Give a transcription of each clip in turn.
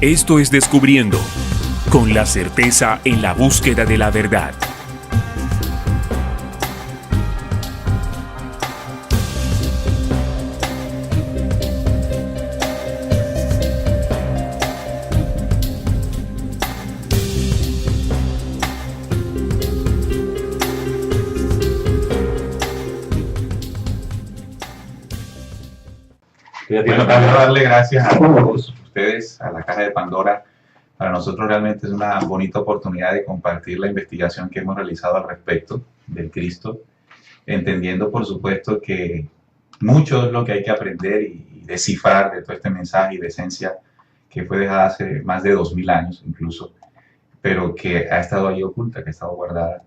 Esto es Descubriendo, con la certeza en la búsqueda de la verdad. Bueno, darle gracias a todos ustedes, a la Caja de Pandora. Para nosotros realmente es una bonita oportunidad de compartir la investigación que hemos realizado al respecto del Cristo, entendiendo por supuesto que mucho es lo que hay que aprender y descifrar de todo este mensaje y de esencia que fue dejada hace más de 2000 años incluso, pero que ha estado ahí oculta, que ha estado guardada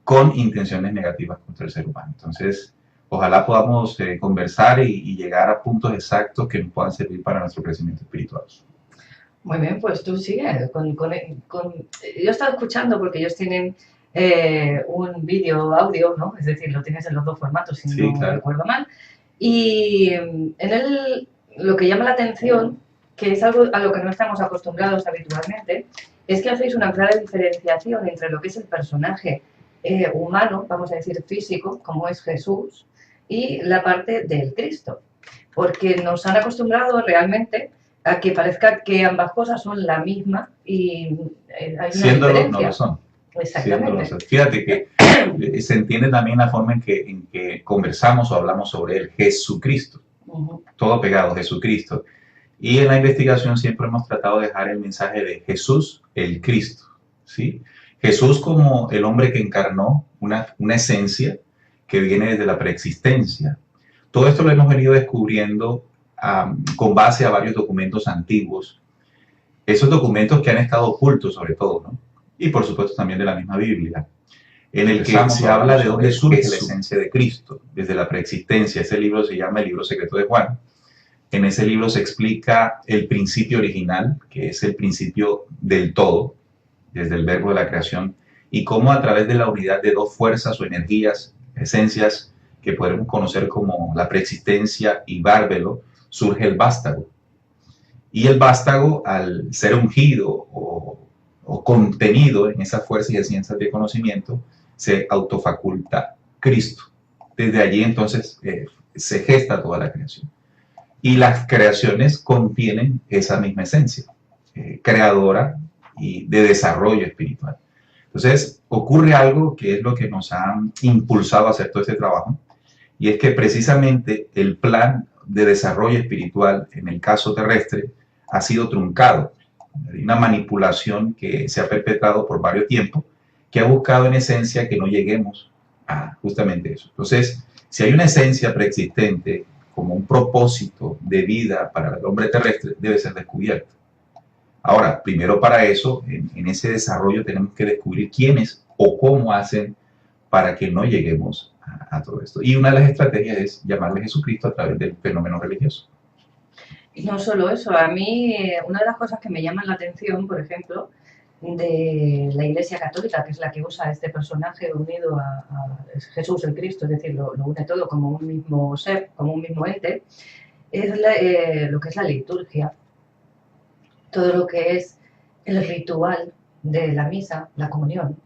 con intenciones negativas contra el ser humano. Entonces, ojalá podamos conversar y llegar a puntos exactos que nos puedan servir para nuestro crecimiento espiritual. Muy bien, pues tú sigue. Yo he estado escuchando porque ellos tienen un vídeo audio, ¿no? Es decir, lo tienes en los dos formatos, si no recuerdo mal. Y en él lo que llama la atención, que es algo a lo que no estamos acostumbrados habitualmente, es que hacéis una clara diferenciación entre lo que es el personaje humano, vamos a decir físico, como es Jesús, y la parte del Cristo. Porque nos han acostumbrado realmente a que parezca que ambas cosas son la misma y hay una diferencia. No lo son. Exactamente. Fíjate que se entiende también la forma en que conversamos o hablamos sobre él, Jesucristo. Todo pegado, Jesucristo. Y en la investigación siempre hemos tratado de dejar el mensaje de Jesús, el Cristo, ¿sí? Jesús como el hombre que encarnó una esencia que viene desde la preexistencia. Todo esto lo hemos venido descubriendo con base a varios documentos antiguos. Esos documentos que han estado ocultos sobre todo, ¿no? Y por supuesto también de la misma Biblia, en el que se habla de dónde surge la esencia de Cristo, desde la preexistencia. Ese libro se llama el Libro Secreto de Juan. En ese libro se explica el principio original, que es el principio del todo, desde el verbo de la creación, y cómo a través de la unidad de dos fuerzas o energías, esencias, que podemos conocer como la preexistencia y bárbelo, surge el vástago. Y el vástago, al ser ungido o contenido en esa fuerza y esencias de conocimiento, se autofaculta Cristo. Desde allí entonces se gesta toda la creación. Y las creaciones contienen esa misma esencia, creadora y de desarrollo espiritual. Entonces ocurre algo que es lo que nos ha impulsado a hacer todo este trabajo, y es que precisamente el plan de desarrollo espiritual en el caso terrestre ha sido truncado. Hay una manipulación que se ha perpetrado por varios tiempos, que ha buscado en esencia que no lleguemos a justamente eso. Entonces, si hay una esencia preexistente como un propósito de vida para el hombre terrestre, debe ser descubierto. Ahora, primero para eso, en ese desarrollo tenemos que descubrir quiénes o cómo hacen para que no lleguemos a todo esto. Y una de las estrategias es llamarle Jesucristo a través del fenómeno religioso. Y no solo eso, a mí una de las cosas que me llaman la atención, por ejemplo, de la Iglesia Católica, que es la que usa este personaje unido a Jesús el Cristo, es decir, lo une todo como un mismo ser, como un mismo ente, es lo que es la liturgia, todo lo que es el ritual de la misa, la comunión,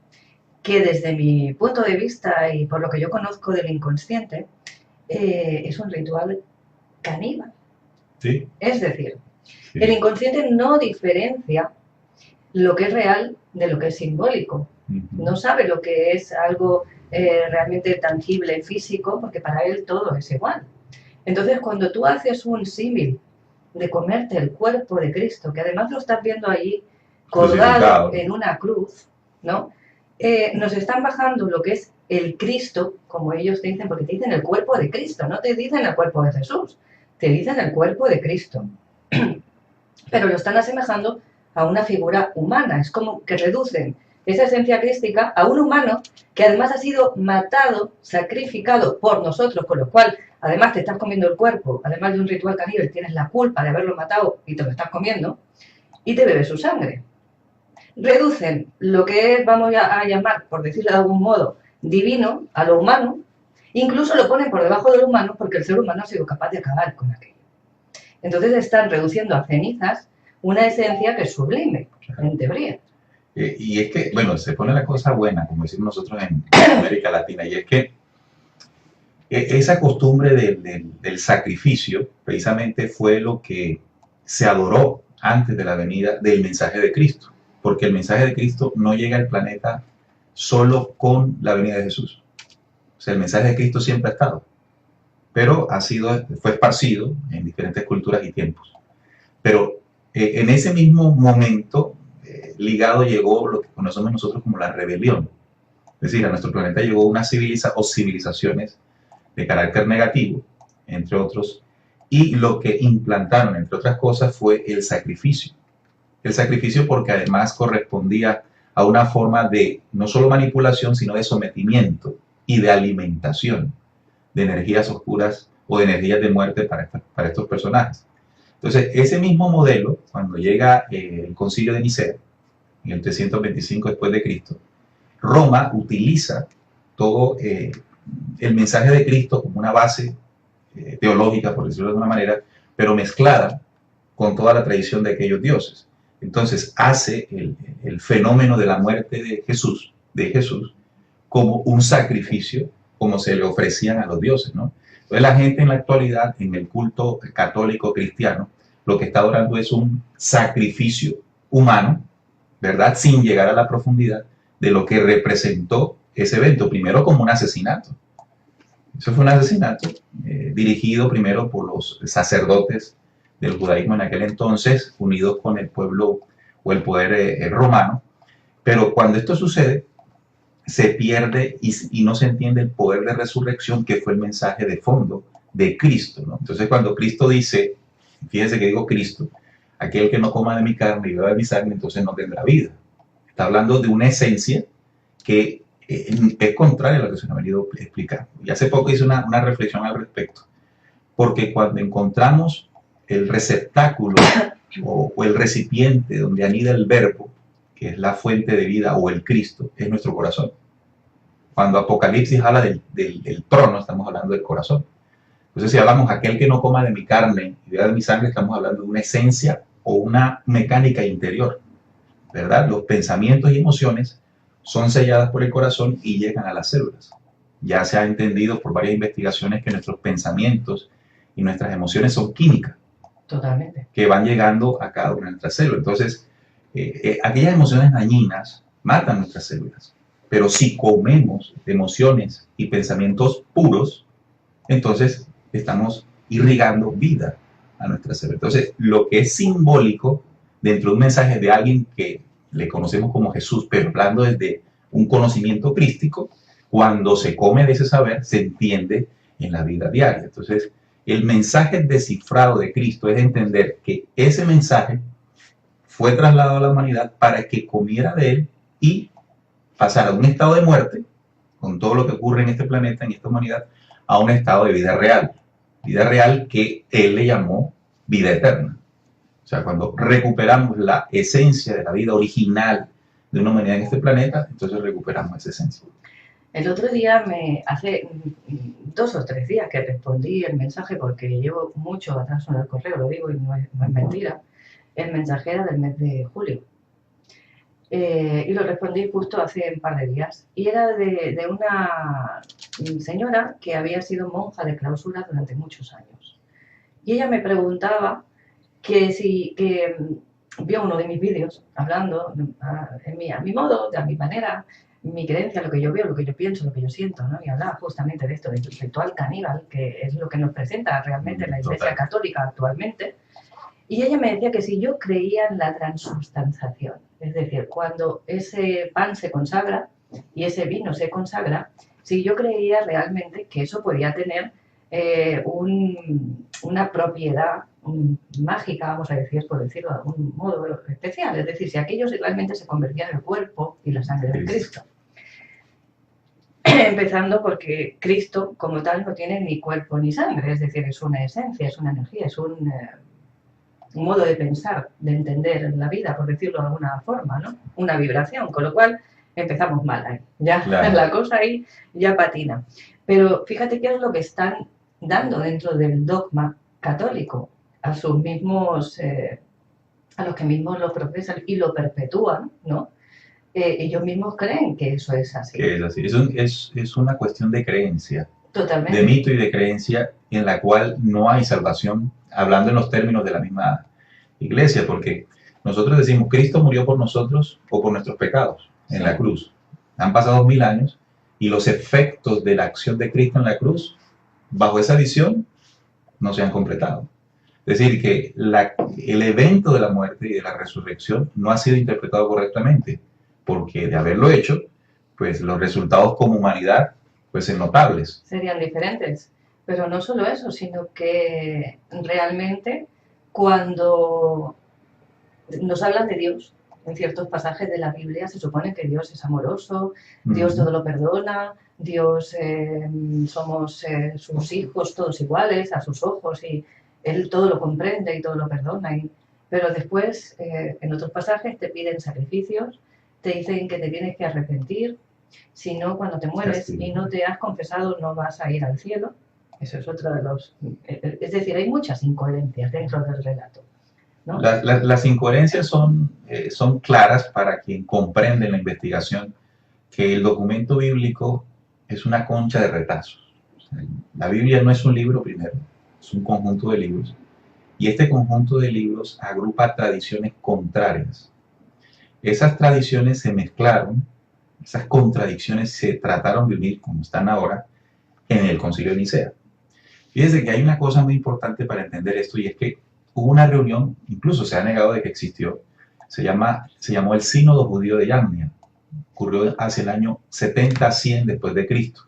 que desde mi punto de vista y por lo que yo conozco del inconsciente, es un ritual caníbal. Sí. Es decir, el inconsciente no diferencia lo que es real de lo que es simbólico. No sabe lo que es algo realmente tangible, físico, porque para él todo es igual. Entonces, cuando tú haces un símil de comerte el cuerpo de Cristo, que además lo estás viendo ahí colgado en una cruz, ¿no? Nos están bajando lo que es el Cristo, como ellos te dicen, porque te dicen el cuerpo de Cristo, no te dicen el cuerpo de Jesús, te dicen el cuerpo de Cristo. Pero lo están asemejando a una figura humana, es como que reducen esa esencia crística a un humano que además ha sido matado, sacrificado por nosotros, con lo cual además te estás comiendo el cuerpo, además de un ritual caníbal, tienes la culpa de haberlo matado y te lo estás comiendo, y te bebes su sangre. Reducen lo que vamos a llamar, por decirlo de algún modo, divino a lo humano, incluso lo ponen por debajo de lo humano porque el ser humano ha sido capaz de acabar con aquello. Entonces están reduciendo a cenizas una esencia que es sublime, en teoría. Y es que, bueno, se pone la cosa buena, como decimos nosotros en América Latina, y es que esa costumbre del sacrificio precisamente fue lo que se adoró antes de la venida del mensaje de Cristo, porque el mensaje de Cristo no llega al planeta solo con la venida de Jesús. O sea, el mensaje de Cristo siempre ha estado, pero fue esparcido en diferentes culturas y tiempos. Pero en ese mismo momento, ligado llegó lo que conocemos nosotros como la rebelión. Es decir, a nuestro planeta llegó una civilizaciones de carácter negativo, entre otros, y lo que implantaron, entre otras cosas, fue el sacrificio. El sacrificio porque además correspondía a una forma de no solo manipulación, sino de sometimiento y de alimentación de energías oscuras o de energías de muerte para estos personajes. Entonces, ese mismo modelo, cuando llega el Concilio de Nicea, en el 325 después de Cristo, Roma utiliza todo el mensaje de Cristo como una base teológica, por decirlo de alguna manera, pero mezclada con toda la tradición de aquellos dioses. Entonces hace el fenómeno de la muerte de Jesús como un sacrificio, como se le ofrecían a los dioses, ¿no? Entonces la gente en la actualidad, en el culto católico cristiano, lo que está adorando es un sacrificio humano, ¿verdad? Sin llegar a la profundidad de lo que representó ese evento, primero como un asesinato. Eso fue un asesinato dirigido primero por los sacerdotes del judaísmo en aquel entonces, unidos con el pueblo o el poder romano. Pero cuando esto sucede, se pierde y no se entiende el poder de resurrección, que fue el mensaje de fondo de Cristo, ¿no? Entonces, cuando Cristo dice, fíjense que digo Cristo, aquel que no coma de mi carne y beba de mi sangre, entonces no tendrá vida. Está hablando de una esencia que es contraria a lo que se nos ha venido explicando. Y hace poco hice una reflexión al respecto, porque cuando encontramos el receptáculo o el recipiente donde anida el verbo, que es la fuente de vida, o el Cristo, es nuestro corazón. Cuando Apocalipsis habla del trono, estamos hablando del corazón. Entonces, si hablamos aquel que no coma de mi carne y beba de mi sangre, estamos hablando de una esencia o una mecánica interior, ¿verdad? Los pensamientos y emociones son selladas por el corazón y llegan a las células. Ya se ha entendido por varias investigaciones que nuestros pensamientos y nuestras emociones son químicas. Totalmente. Que van llegando a cada una de nuestras células. Entonces, aquellas emociones dañinas matan nuestras células. Pero si comemos emociones y pensamientos puros, entonces estamos irrigando vida a nuestras células. Entonces, lo que es simbólico dentro de un mensaje de alguien que le conocemos como Jesús, pero hablando desde un conocimiento crístico, cuando se come de ese saber, se entiende en la vida diaria. Entonces, el mensaje descifrado de Cristo es entender que ese mensaje fue trasladado a la humanidad para que comiera de él y pasara de un estado de muerte, con todo lo que ocurre en este planeta, en esta humanidad, a un estado de vida real que él le llamó vida eterna. O sea, cuando recuperamos la esencia de la vida original de una humanidad en este planeta, entonces recuperamos esa esencia. El otro día, hace 2 o 3 días que respondí el mensaje, porque llevo mucho atraso en el correo, lo digo y no es mentira, el mensaje era del mes de julio. Y lo respondí justo hace un par de días. Y era de una señora que había sido monja de clausura durante muchos años. Y ella me preguntaba que vio uno de mis vídeos hablando a mi modo, a mi manera, mi creencia, lo que yo veo, lo que yo pienso, lo que yo siento, ¿no? Y hablaba justamente de esto, del ritual caníbal, que es lo que nos presenta realmente la Iglesia Católica actualmente. Y ella me decía que si yo creía en la transubstanciación, es decir, cuando ese pan se consagra y ese vino se consagra, si yo creía realmente que eso podía tener una propiedad mágica, vamos a decir, por decirlo de algún modo especial, es decir, si aquellos realmente se convertían en el cuerpo y la sangre de Cristo. Empezando porque Cristo como tal no tiene ni cuerpo ni sangre, es decir, es una esencia, es una energía, es un modo de pensar, de entender la vida, por decirlo de alguna forma, ¿no? Una vibración, con lo cual empezamos mal ahí, ya claro. La cosa ahí ya patina. Pero fíjate qué es lo que están dando dentro del dogma católico a sus mismos a los que mismos lo profesan y lo perpetúan, ¿no? Ellos mismos creen que eso es así. Que es así. Es una cuestión de creencia, Totalmente. de mito y de creencia en la cual no hay salvación, hablando en los términos de la misma iglesia, porque nosotros decimos, Cristo murió por nosotros o por nuestros pecados en la cruz. Han pasado 2000 años y los efectos de la acción de Cristo en la cruz, bajo esa visión, no se han completado. Es decir, que el evento de la muerte y de la resurrección no ha sido interpretado correctamente, porque de haberlo hecho, pues los resultados como humanidad, pues son notables. Serían diferentes. Pero no solo eso, sino que realmente cuando nos hablan de Dios, en ciertos pasajes de la Biblia se supone que Dios es amoroso, Dios todo lo perdona, Dios somos sus hijos todos iguales a sus ojos y Él todo lo comprende y todo lo perdona. Pero después, en otros pasajes, te piden sacrificios, te dicen que te tienes que arrepentir, si no, cuando te mueres y no te has confesado, no vas a ir al cielo. Eso es otro de los... Es decir, hay muchas incoherencias dentro del relato, ¿no? Las incoherencias son claras para quien comprende la investigación que el documento bíblico es una concha de retazos. O sea, la Biblia no es un libro primero, es un conjunto de libros. Y este conjunto de libros agrupa tradiciones contrarias. Esas tradiciones se mezclaron, esas contradicciones se trataron de unir, como están ahora, en el Concilio de Nicea. Fíjense que hay una cosa muy importante para entender esto, y es que hubo una reunión, incluso se ha negado de que existió, se llamó el Sínodo Judío de Yamnia. Ocurrió hacia el año 70-100 después de Cristo.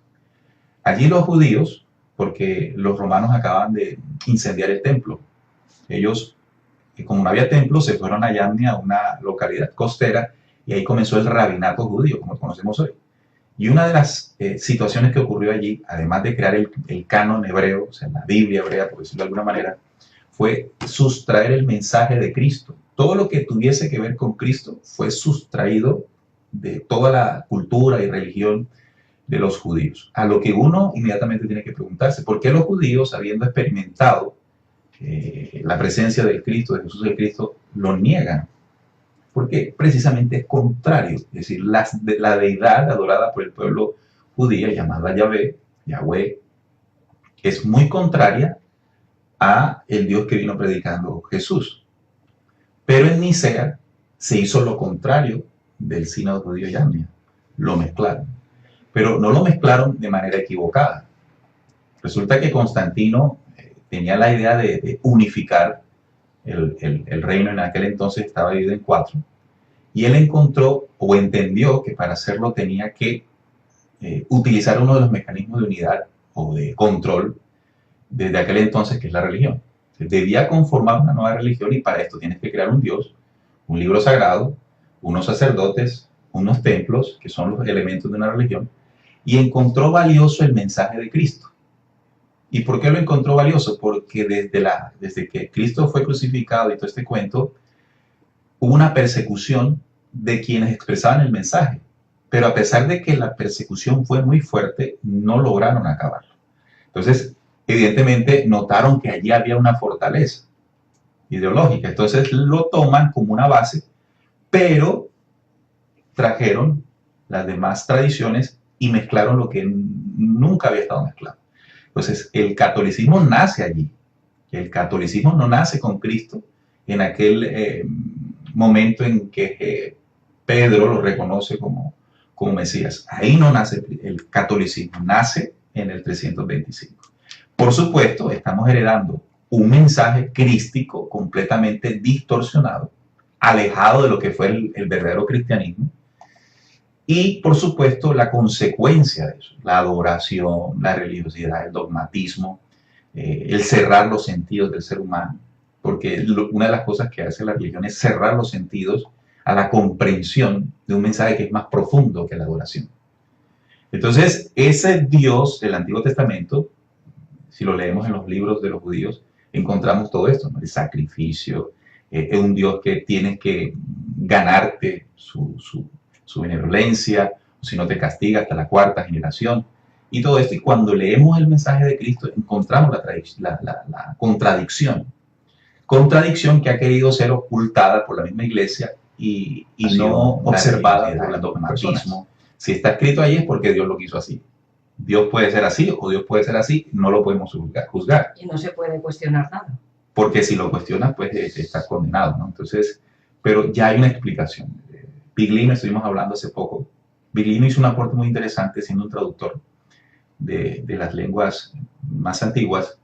Allí los judíos, porque los romanos acaban de incendiar el templo, ellos, como no había templo, se fueron a Yamnia, una localidad costera, y ahí comenzó el rabinato judío, como lo conocemos hoy. Y una de las situaciones que ocurrió allí, además de crear el canon hebreo, o sea, la Biblia hebrea, por decirlo de alguna manera, fue sustraer el mensaje de Cristo. Todo lo que tuviese que ver con Cristo fue sustraído de toda la cultura y religión de los judíos. A lo que uno inmediatamente tiene que preguntarse, ¿por qué los judíos, habiendo experimentado la presencia del Cristo, de Jesús el Cristo, lo niegan? Porque precisamente es contrario, es decir, la deidad adorada por el pueblo judío, llamada Yahweh, es muy contraria a el Dios que vino predicando Jesús. Pero en Nicea se hizo lo contrario del sínodo judío Yamnia, lo mezclaron. Pero no lo mezclaron de manera equivocada. Resulta que Constantino tenía la idea de unificar el reino. En aquel entonces estaba dividido en 4, y él encontró o entendió que para hacerlo tenía que utilizar uno de los mecanismos de unidad o de control desde aquel entonces, que es la religión. Debía conformar una nueva religión, y para esto tienes que crear un Dios, un libro sagrado, unos sacerdotes, unos templos, que son los elementos de una religión, y encontró valioso el mensaje de Cristo. ¿Y por qué lo encontró valioso? Porque desde que Cristo fue crucificado y todo este cuento, hubo una persecución de quienes expresaban el mensaje. Pero a pesar de que la persecución fue muy fuerte, no lograron acabarlo. Entonces, evidentemente, notaron que allí había una fortaleza ideológica. Entonces, lo toman como una base, pero trajeron las demás tradiciones y mezclaron lo que nunca había estado mezclado. Entonces, el catolicismo nace allí. El catolicismo no nace con Cristo en aquel momento en que Pedro lo reconoce como Mesías. Ahí no nace el catolicismo, nace en el 325. Por supuesto, estamos heredando un mensaje crístico completamente distorsionado, alejado de lo que fue el verdadero cristianismo. Y, por supuesto, la consecuencia de eso, la adoración, la religiosidad, el dogmatismo, el cerrar los sentidos del ser humano, porque una de las cosas que hace la religión es cerrar los sentidos a la comprensión de un mensaje que es más profundo que la adoración. Entonces, ese Dios del Antiguo Testamento, si lo leemos en los libros de los judíos, encontramos todo esto, ¿no? El sacrificio, es un Dios que tienes que ganarte su benevolencia, o si no te castiga hasta la 4ª generación, y todo esto. Y cuando leemos el mensaje de Cristo, encontramos la contradicción. contradicción que ha querido ser ocultada por la misma iglesia y no observada por el dogmatismo. Si está escrito ahí es porque Dios lo quiso así. Dios puede ser así o Dios puede ser así, no lo podemos juzgar. Y no se puede cuestionar nada. Porque si lo cuestionas, pues estás condenado, ¿no? Entonces, pero ya hay una explicación. Biglino, estuvimos hablando hace poco. Biglino hizo un aporte muy interesante siendo un traductor de las lenguas más antiguas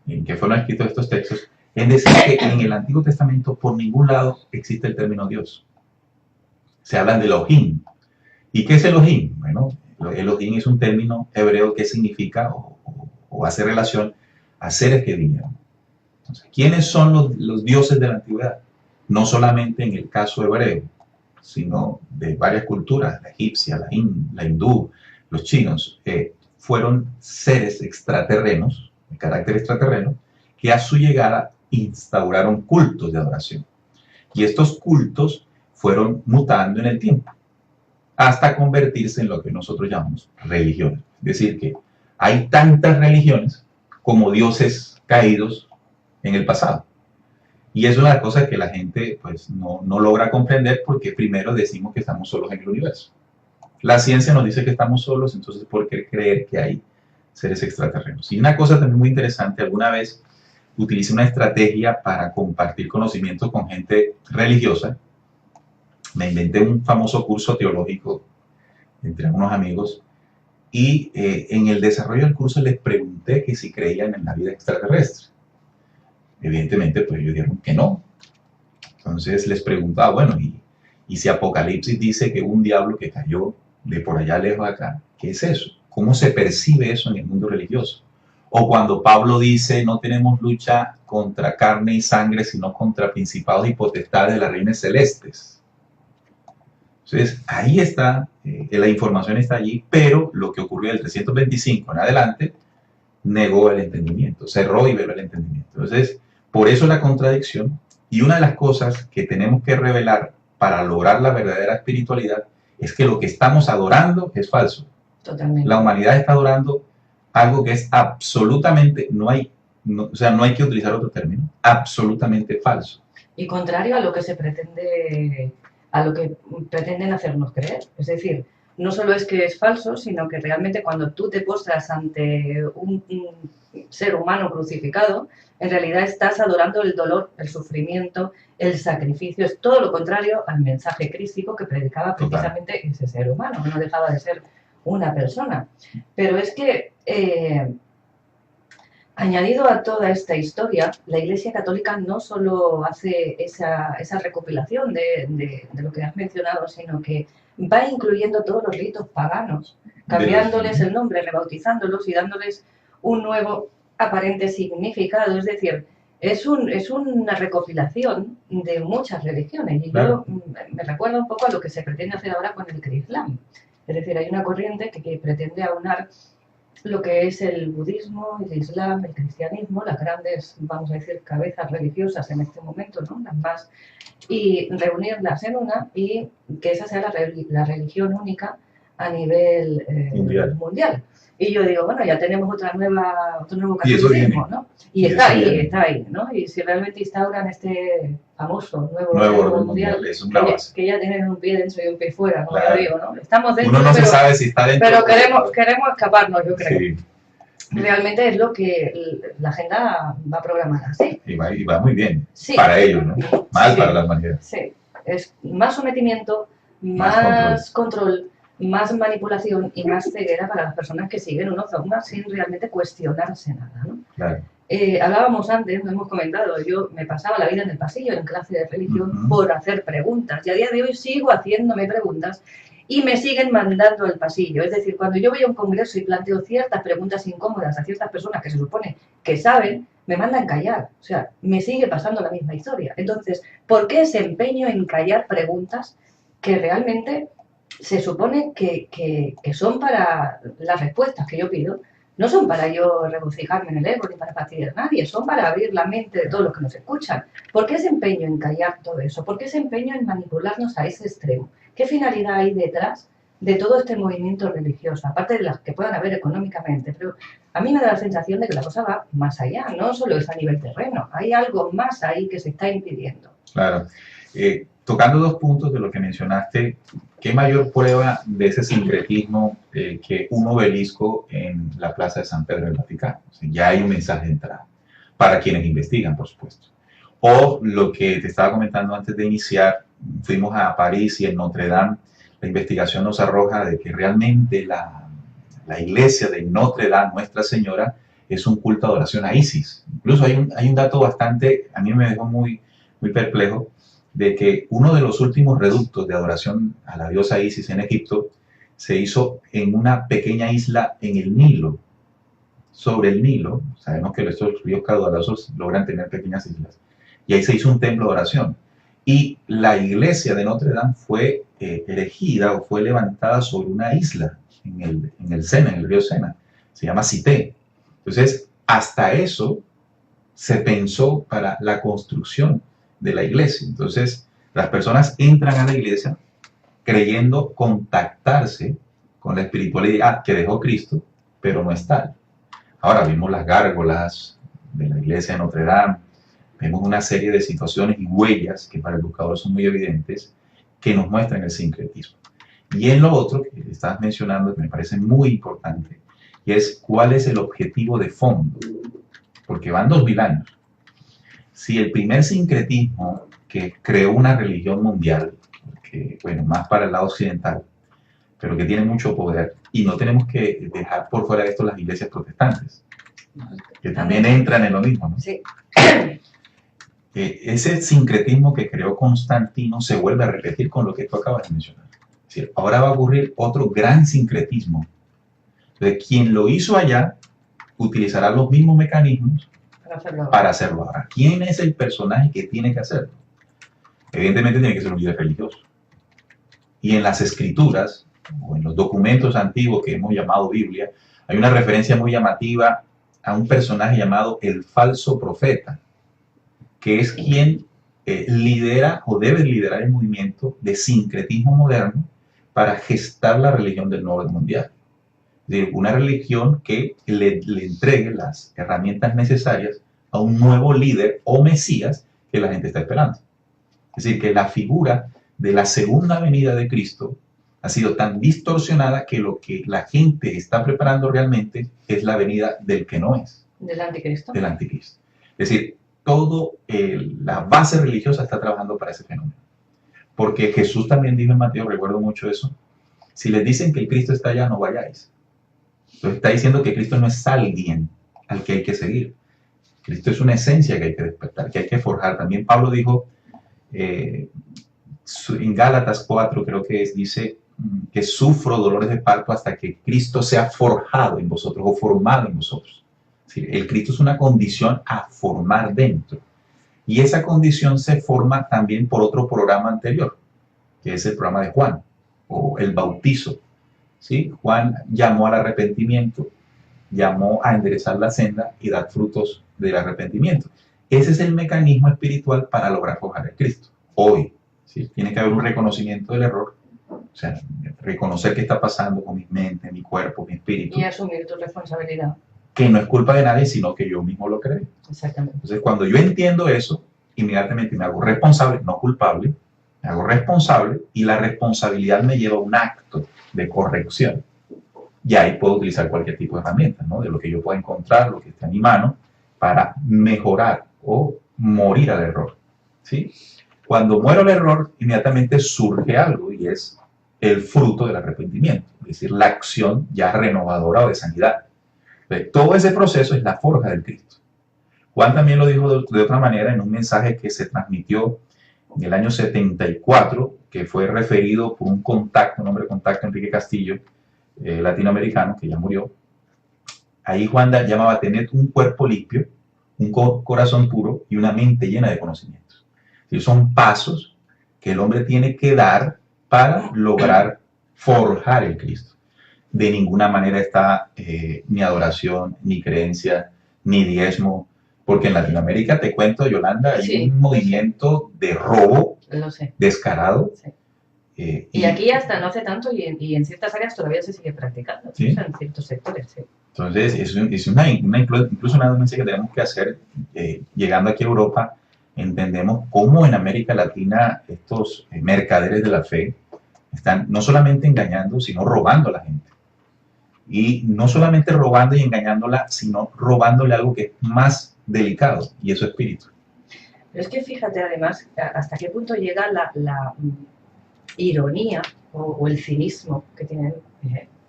en que fueron escritos estos textos, en decir que en el Antiguo Testamento por ningún lado existe el término Dios. Se hablan de Elohim. ¿Y qué es Elohim? Bueno, Elohim es un término hebreo que significa o hace relación a seres que vinieron. Entonces, ¿quiénes son los dioses de la antigüedad? No solamente en el caso hebreo, sino de varias culturas, la egipcia, la hindú, los chinos, fueron seres extraterrenos, de carácter extraterreno, que a su llegada instauraron cultos de adoración. Y estos cultos fueron mutando en el tiempo, hasta convertirse en lo que nosotros llamamos religiones. Es decir, que hay tantas religiones como dioses caídos en el pasado. Y eso es una cosa que la gente pues, no logra comprender porque primero decimos que estamos solos en el universo. La ciencia nos dice que estamos solos, entonces ¿por qué creer que hay seres extraterrenos? Y una cosa también muy interesante, alguna vez utilicé una estrategia para compartir conocimientos con gente religiosa. Me inventé un famoso curso teológico entre unos amigos y en el desarrollo del curso les pregunté que si creían en la vida extraterrestre. Evidentemente, pues ellos dijeron que no. Entonces les preguntaba, bueno, ¿y si Apocalipsis dice que un diablo que cayó de por allá lejos de acá, qué es eso? ¿Cómo se percibe eso en el mundo religioso? O cuando Pablo dice, no tenemos lucha contra carne y sangre, sino contra principados y potestades de las reinas celestes. Entonces, ahí está, la información está allí, pero lo que ocurrió del 325 en adelante, negó el entendimiento, cerró y veló el entendimiento. Entonces, por eso la contradicción, y una de las cosas que tenemos que revelar para lograr la verdadera espiritualidad es que lo que estamos adorando es falso. Totalmente. La humanidad está adorando algo que es absolutamente, no hay que utilizar otro término, absolutamente falso. Y contrario a lo que se pretende, a lo que pretenden hacernos creer. Es decir, no solo es que es falso, sino que realmente cuando tú te postras ante un ser humano crucificado, en realidad estás adorando el dolor, el sufrimiento, el sacrificio. Es todo lo contrario al mensaje crístico que predicaba precisamente ese ser humano, que no dejaba de ser una persona. Pero es que, añadido a toda esta historia, la Iglesia Católica no solo hace esa recopilación de lo que has mencionado, sino que va incluyendo todos los ritos paganos, cambiándoles el nombre, rebautizándolos y dándoles un nuevo aparente significado. Es decir, es una recopilación de muchas religiones. Y claro, yo me recuerda un poco a lo que se pretende hacer ahora con el Islam. Es decir, hay una corriente que pretende aunar lo que es el budismo, el islam, el cristianismo, las grandes, vamos a decir, cabezas religiosas en este momento, ¿no? Las más, y reunirlas en una y que esa sea la religión única a nivel mundial. Y yo digo, bueno, ya tenemos otro nuevo catolicismo, ¿no? Y está ahí, ¿no? Y si realmente instauran este famoso nuevo orden mundial, es una base. Que ya tienen un pie dentro y un pie fuera, como yo digo, ¿no? Estamos dentro, uno no se sabe si está dentro. Pero queremos escaparnos, yo creo. Sí. Realmente es lo que la agenda va programada, ¿sí? Y va muy bien, sí, para ellos, ¿no? Mal para la humanidad. Sí, es más sometimiento, más control, más manipulación y más ceguera para las personas que siguen unos dogmas sin realmente cuestionarse nada, ¿no? Claro. Hablábamos antes, lo hemos comentado, yo me pasaba la vida en el pasillo en clase de religión por hacer preguntas y a día de hoy sigo haciéndome preguntas y me siguen mandando al pasillo. Es decir, cuando yo voy a un congreso y planteo ciertas preguntas incómodas a ciertas personas que se supone que saben, me mandan callar. O sea, me sigue pasando la misma historia. Entonces, ¿por qué ese empeño en callar preguntas que realmente se supone que son para las respuestas que yo pido? No son para yo regocijarme en el ego ni para fastidiar a nadie, son para abrir la mente de todos los que nos escuchan. ¿Por qué ese empeño en callar todo eso? ¿Por qué ese empeño en manipularnos a ese extremo? ¿Qué finalidad hay detrás de todo este movimiento religioso, aparte de las que puedan haber económicamente, pero a mí me da la sensación de que la cosa va más allá, no solo es a nivel terreno, hay algo más ahí que se está impidiendo. Claro. Tocando dos puntos de lo que mencionaste, ¿qué mayor prueba de ese sincretismo que un obelisco en la Plaza de San Pedro del Vaticano? O sea, ya hay un mensaje de entrada para quienes investigan, por supuesto. O lo que te estaba comentando antes de iniciar, fuimos a París y en Notre Dame, la investigación nos arroja de que realmente la iglesia de Notre Dame, Nuestra Señora, es un culto de adoración a Isis. Incluso hay un dato bastante, a mí me dejó muy perplejo, de que uno de los últimos reductos de adoración a la diosa Isis en Egipto se hizo en una pequeña isla en el Nilo. Sobre el Nilo, sabemos que estos ríos caudalosos logran tener pequeñas islas, y ahí se hizo un templo de oración. Y la iglesia de Notre Dame fue erigida o fue levantada sobre una isla en el Sena, en el río Sena. Se llama Cité. Entonces, hasta eso se pensó para la construcción de la iglesia. Entonces, las personas entran a la iglesia creyendo contactarse con la espiritualidad que dejó Cristo, pero no es tal. Ahora vimos las gárgolas de la iglesia de Notre Dame, vemos una serie de situaciones y huellas que para el buscador son muy evidentes, que nos muestran el sincretismo. Y en lo otro que estabas mencionando, que me parece muy importante, y es cuál es el objetivo de fondo, porque van 2000 años. Si el primer sincretismo que creó una religión mundial, que, bueno, más para el lado occidental, pero que tiene mucho poder, y no tenemos que dejar por fuera de esto las iglesias protestantes, que también entran en lo mismo, ¿no? Sí. Ese sincretismo que creó Constantino se vuelve a repetir con lo que tú acabas de mencionar. Es decir, ahora va a ocurrir otro gran sincretismo. Entonces, quien lo hizo allá utilizará los mismos mecanismos para hacerlo ahora. ¿Quién es el personaje que tiene que hacerlo? Evidentemente tiene que ser un líder religioso. Y en las escrituras, o en los documentos antiguos que hemos llamado Biblia, hay una referencia muy llamativa a un personaje llamado el falso profeta, que es quien lidera o debe liderar el movimiento de sincretismo moderno para gestar la religión del nuevo orden mundial. Es decir, una religión que le entregue las herramientas necesarias a un nuevo líder o mesías que la gente está esperando. Es decir, que la figura de la segunda venida de Cristo ha sido tan distorsionada que lo que la gente está preparando realmente es la venida del que no es. Del anticristo. Del anticristo. Es decir, toda la base religiosa está trabajando para ese fenómeno. Porque Jesús también dijo en Mateo, recuerdo mucho eso, si les dicen que el Cristo está allá, no vayáis. Entonces está diciendo que Cristo no es alguien al que hay que seguir. Cristo es una esencia que hay que despertar, que hay que forjar. También Pablo dijo, en Gálatas 4 creo que dice que sufro dolores de parto hasta que Cristo sea forjado en vosotros o formado en vosotros. Es decir, el Cristo es una condición a formar dentro. Y esa condición se forma también por otro programa anterior, que es el programa de Juan, o el bautizo. ¿Sí? Juan llamó al arrepentimiento, llamó a enderezar la senda y dar frutos del arrepentimiento. Ese es el mecanismo espiritual para lograr forjar el Cristo. Hoy, ¿sí? Tiene que haber un reconocimiento del error, o sea, reconocer qué está pasando con mi mente, mi cuerpo, mi espíritu. Y asumir tu responsabilidad. Que no es culpa de nadie, sino que yo mismo lo creo. Exactamente. Entonces, cuando yo entiendo eso, inmediatamente me hago responsable, no culpable, me hago responsable y la responsabilidad me lleva a un acto de corrección. Y ahí puedo utilizar cualquier tipo de herramienta, ¿no? De lo que yo pueda encontrar, lo que esté en mi mano, para mejorar o morir al error, ¿sí? Cuando muero al error, inmediatamente surge algo y es el fruto del arrepentimiento, es decir, la acción ya renovadora o de sanidad. Todo ese proceso es la forja del Cristo. Juan también lo dijo de otra manera en un mensaje que se transmitió en el año 74, que fue referido por un contacto, un hombre de contacto, Enrique Castillo, latinoamericano, que ya murió. Ahí Juan llamaba tener un cuerpo limpio, un corazón puro y una mente llena de conocimientos. Y son pasos que el hombre tiene que dar para lograr forjar el Cristo. De ninguna manera está ni adoración, ni creencia, ni diezmo, porque en Latinoamérica, te cuento, Yolanda, hay un movimiento de robo descarado, Y aquí hasta no hace tanto y en ciertas áreas todavía se sigue practicando, ¿Sí? o sea, en ciertos sectores, sí. Entonces, incluso una denuncia que tenemos que hacer, llegando aquí a Europa, entendemos cómo en América Latina estos mercaderes de la fe están no solamente engañando, sino robando a la gente. Y no solamente robando y engañándola, sino robándole algo que es más delicado, y es su espíritu. Pero es que fíjate además hasta qué punto llega la ironía o el cinismo que tienen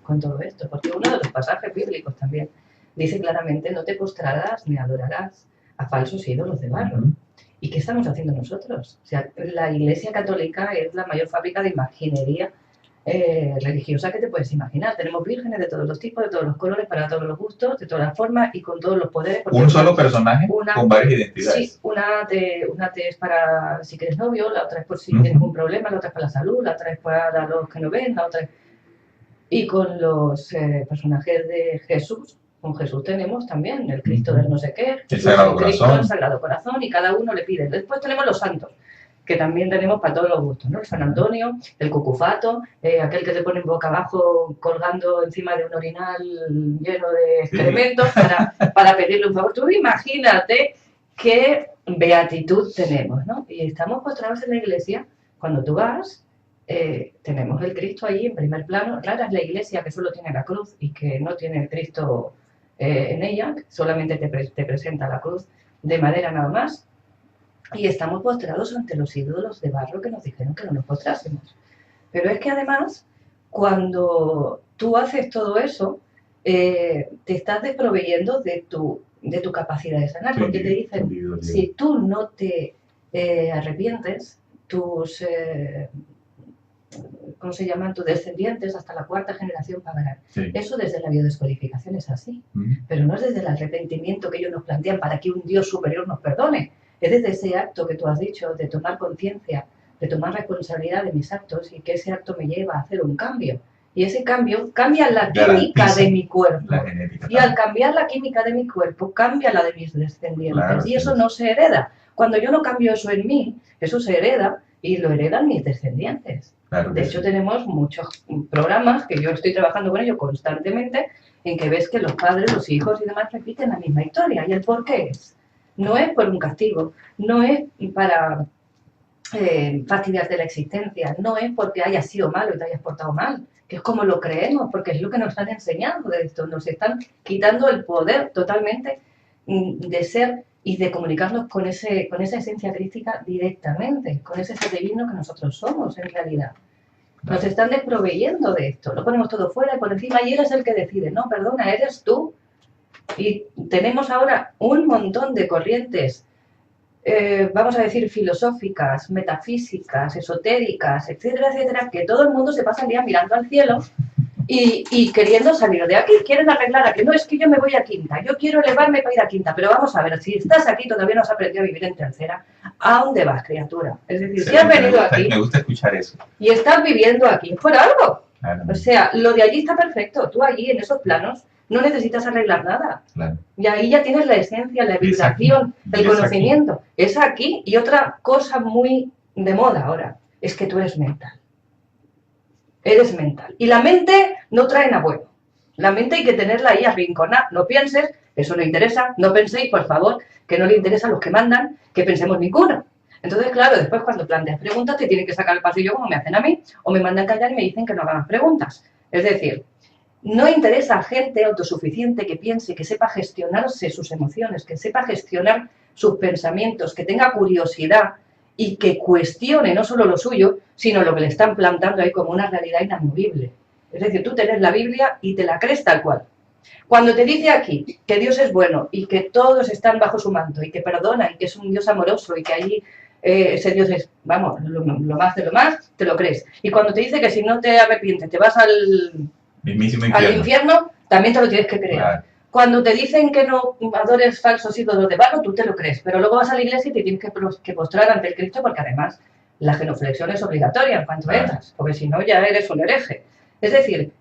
con todo esto, porque uno de los pasajes bíblicos también dice claramente: no te postrarás ni adorarás a falsos ídolos de barro. ¿Y qué estamos haciendo nosotros? O sea, la Iglesia Católica es la mayor fábrica de imaginería religiosa que te puedes imaginar. Tenemos vírgenes de todos los tipos, de todos los colores, para todos los gustos, de todas las formas y con todos los poderes. Un solo personaje con varias identidades. Sí, una te es para si quieres novio, la otra es por si tienes un problema, la otra es para la salud, la otra es para los que no ven, la otra es... Y con los personajes de Jesús, con Jesús tenemos también el Cristo del no sé qué, el Sagrado Corazón. El Sagrado Corazón, y cada uno le pide. Después tenemos los santos, que también tenemos para todos los gustos, ¿no? El San Antonio, el Cucufato, aquel que te pone boca abajo colgando encima de un orinal lleno de excrementos para pedirle un favor. Tú imagínate qué beatitud tenemos, ¿no? Y estamos postrados en la iglesia. Cuando tú vas, tenemos el Cristo allí en primer plano. Rara es la iglesia que solo tiene la cruz y que no tiene el Cristo en ella, que solamente te presenta la cruz de madera nada más. Y estamos postrados ante los ídolos de barro que nos dijeron que no nos postrásemos. Pero es que además, cuando tú haces todo eso, te estás desproveyendo de tu capacidad de sanar, porque te dicen, si tú no te arrepientes, tus, ¿cómo se llaman? Tus descendientes hasta la 4ª generación pagarán. Sí. Eso desde la biodescodificación es así, pero no es desde el arrepentimiento que ellos nos plantean para que un Dios superior nos perdone. Es desde ese acto que tú has dicho, de tomar conciencia, de tomar responsabilidad de mis actos, y que ese acto me lleva a hacer un cambio. Y ese cambio cambia la química de mi cuerpo. Y al cambiar la química de mi cuerpo, cambia la de mis descendientes. Claro, y eso no se hereda. Cuando yo no cambio eso en mí, eso se hereda y lo heredan mis descendientes. Claro, de hecho, tenemos muchos programas que yo estoy trabajando con ellos constantemente, en que ves que los padres, los hijos y demás repiten la misma historia. ¿Y el por qué es? No es por un castigo, no es para fastidiarte la existencia, no es porque hayas sido malo y te hayas portado mal, que es como lo creemos, porque es lo que nos están enseñando de esto. Nos están quitando el poder totalmente de ser y de comunicarnos con esa esencia crística directamente, con ese ser divino que nosotros somos en realidad. Nos están desproveyendo de esto, lo ponemos todo fuera y por encima, y él es el que decide. No, perdona, eres tú. Y tenemos ahora un montón de corrientes, vamos a decir, filosóficas, metafísicas, esotéricas, etcétera, etcétera, que todo el mundo se pasa el día mirando al cielo y queriendo salir de aquí. Quieren arreglar aquí. No, es que yo me voy a quinta, yo quiero elevarme para ir a quinta, pero vamos a ver, si estás aquí todavía no has aprendido a vivir en tercera, ¿a dónde vas, criatura? Es decir, si has venido aquí... Me gusta escuchar eso. Y estás viviendo aquí por algo. Claro. O sea, lo de allí está perfecto. Tú allí, en esos planos, no necesitas arreglar nada. Claro. Y ahí ya tienes la esencia, la vibración, el conocimiento. Es aquí. Y otra cosa muy de moda ahora es que tú eres mental. Eres mental. Y la mente no trae nada bueno. La mente hay que tenerla ahí arrinconada. No pienses, eso no interesa. No penséis, por favor, que no le interesa a los que mandan, que pensemos ninguno. Entonces, claro, después cuando planteas preguntas te tienen que sacar al pasillo como me hacen a mí, o me mandan callar y me dicen que no hagan las preguntas. Es decir, no interesa a gente autosuficiente que piense, que sepa gestionarse sus emociones, que sepa gestionar sus pensamientos, que tenga curiosidad y que cuestione no solo lo suyo, sino lo que le están plantando ahí como una realidad inamovible. Es decir, tú tenés la Biblia y te la crees tal cual. Cuando te dice aquí que Dios es bueno y que todos están bajo su manto y que perdona y que es un Dios amoroso y que allí ese Dios es, vamos, lo más de lo más, te lo crees. Y cuando te dice que si no te arrepientes te vas al infierno, también te lo tienes que creer. Claro. Cuando te dicen que no adores falsos ídolos de barro, tú te lo crees. Pero luego vas a la iglesia y te tienes que postrar ante el Cristo, porque además la genuflexión es obligatoria en cuanto entras, porque si no ya eres un hereje. Es decir,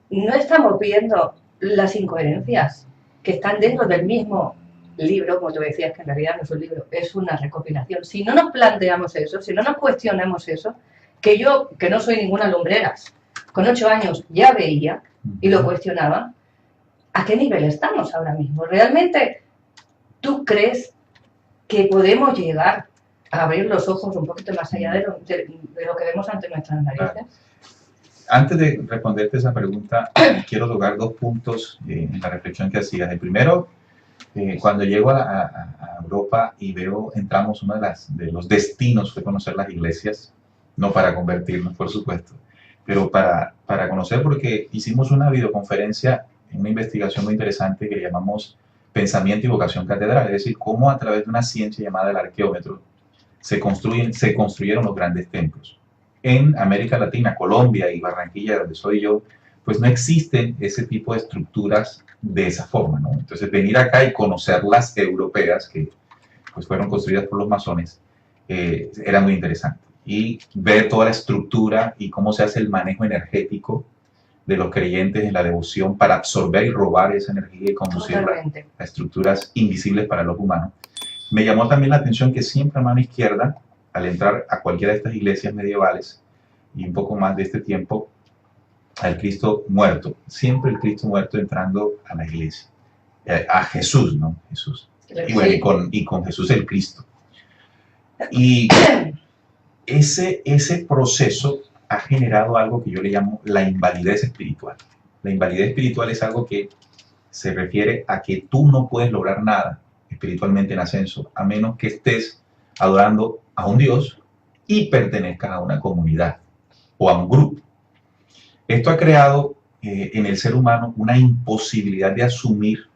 no estamos viendo las incoherencias que están dentro del mismo libro, como tú decías, que en realidad no es un libro, es una recopilación. Si no nos planteamos eso, si no nos cuestionamos eso, que yo, que no soy ninguna lumbreras, con 8 años ya veía y lo cuestionaba, ¿a qué nivel estamos ahora mismo? ¿Realmente tú crees que podemos llegar a abrir los ojos un poquito más allá de lo que vemos ante nuestras narices? Claro. Antes de responderte esa pregunta, quiero tocar 2 puntos en la reflexión que hacías. El primero, cuando llego a Europa y entramos, uno de los destinos fue conocer las iglesias, no para convertirnos, por supuesto, pero para conocer, porque hicimos una videoconferencia, una investigación muy interesante que llamamos Pensamiento y Vocación Catedral, es decir, cómo a través de una ciencia llamada el arqueómetro se construyeron los grandes templos. En América Latina, Colombia y Barranquilla, donde soy yo, pues no existen ese tipo de estructuras de esa forma, ¿no? Entonces, venir acá y conocer las europeas, que pues fueron construidas por los masones, era muy interesante. Y ver toda la estructura y cómo se hace el manejo energético de los creyentes en la devoción para absorber y robar esa energía y conducirla a estructuras invisibles para los humanos. Me llamó también la atención que siempre a mano izquierda, al entrar a cualquiera de estas iglesias medievales y un poco más de este tiempo, al Cristo muerto, siempre el Cristo muerto entrando a la iglesia, a Jesús, ¿no? Jesús. Y bueno, y con Jesús el Cristo. Y ese proceso ha generado algo que yo le llamo la invalidez espiritual. La invalidez espiritual es algo que se refiere a que tú no puedes lograr nada espiritualmente en ascenso, a menos que estés adorando a un Dios y pertenezcas a una comunidad o a un grupo. Esto ha creado en el ser humano una imposibilidad de asumir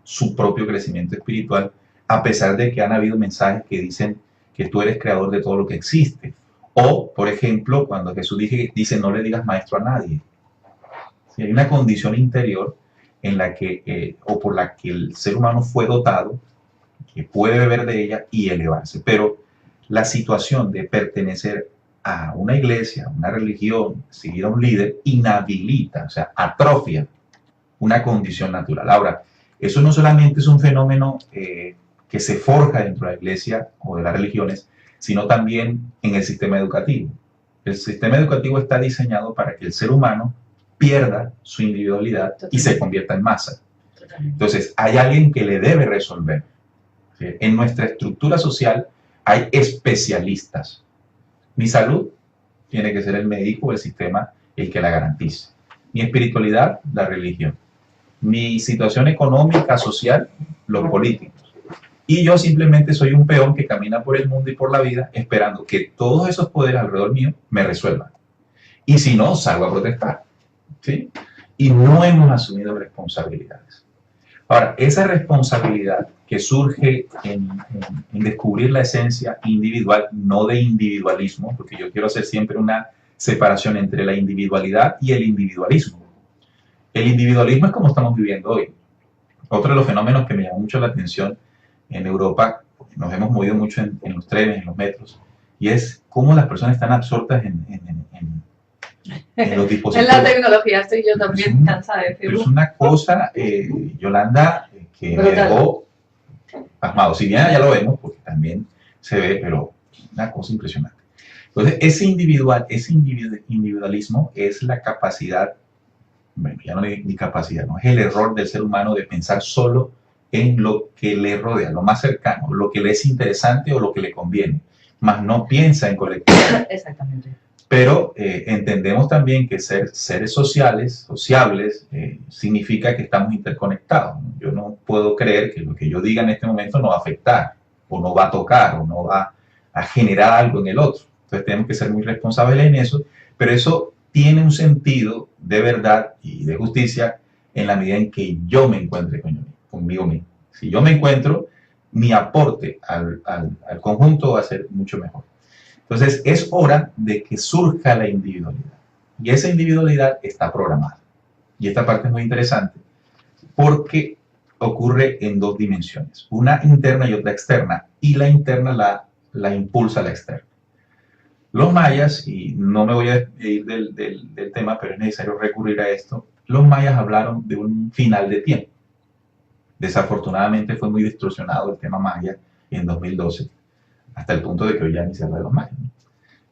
su propio crecimiento espiritual, a pesar de que han habido mensajes que dicen que tú eres creador de todo lo que existe. O, por ejemplo, cuando Jesús dice no le digas maestro a nadie. Si hay una condición interior en la que, o por la que el ser humano fue dotado, que puede beber de ella y elevarse. Pero la situación de pertenecer a una iglesia, a una religión, seguir a un líder, inhabilita, o sea, atrofia una condición natural. Ahora, eso no solamente es un fenómeno que se forja dentro de la iglesia o de las religiones, sino también en el sistema educativo. El sistema educativo está diseñado para que el ser humano pierda su individualidad y se convierta en masa. Entonces, hay alguien que le debe resolver. ¿Sí? En nuestra estructura social hay especialistas. Mi salud tiene que ser el médico o el sistema el que la garantice. Mi espiritualidad, la religión. Mi situación económica, social, los políticos. Y yo simplemente soy un peón que camina por el mundo y por la vida esperando que todos esos poderes alrededor mío me resuelvan. Y si no, salgo a protestar. ¿Sí? Y no hemos asumido responsabilidades. Ahora, esa responsabilidad que surge en descubrir la esencia individual, no de individualismo, porque yo quiero hacer siempre una separación entre la individualidad y el individualismo. El individualismo es como estamos viviendo hoy. Otro de los fenómenos que me llamó mucho la atención en Europa, nos hemos movido mucho en los trenes, en los metros, y es cómo las personas están absortas en los dispositivos. En la tecnología estoy yo también cansada de decirlo. Es una cosa, Yolanda, que me dejó pasmado. Si bien ya lo vemos, porque también se ve, pero una cosa impresionante. Entonces, ese individualismo es la capacidad, bueno, ya no es ni capacidad, no es el error del ser humano de pensar solo en lo que le rodea, lo más cercano, lo que le es interesante o lo que le conviene, más no piensa en colectivo. Exactamente. Pero entendemos también que ser seres sociables, significa que estamos interconectados. Yo no puedo creer que lo que yo diga en este momento no va a afectar, o no va a tocar, o no va a generar algo en el otro. Entonces tenemos que ser muy responsables en eso, pero eso tiene un sentido de verdad y de justicia en la medida en que yo me encuentre conmigo mismo. Si yo me encuentro, mi aporte al conjunto va a ser mucho mejor. Entonces, es hora de que surja la individualidad. Y esa individualidad está programada. Y esta parte es muy interesante porque ocurre en 2 dimensiones. Una interna y otra externa. Y la interna la impulsa la externa. Los mayas, y no me voy a ir del tema, pero es necesario recurrir a esto, los mayas hablaron de un final de tiempo. Desafortunadamente fue muy distorsionado el tema maya en 2012. Hasta el punto de que hoy ya ni se habla de los mayas, ¿no?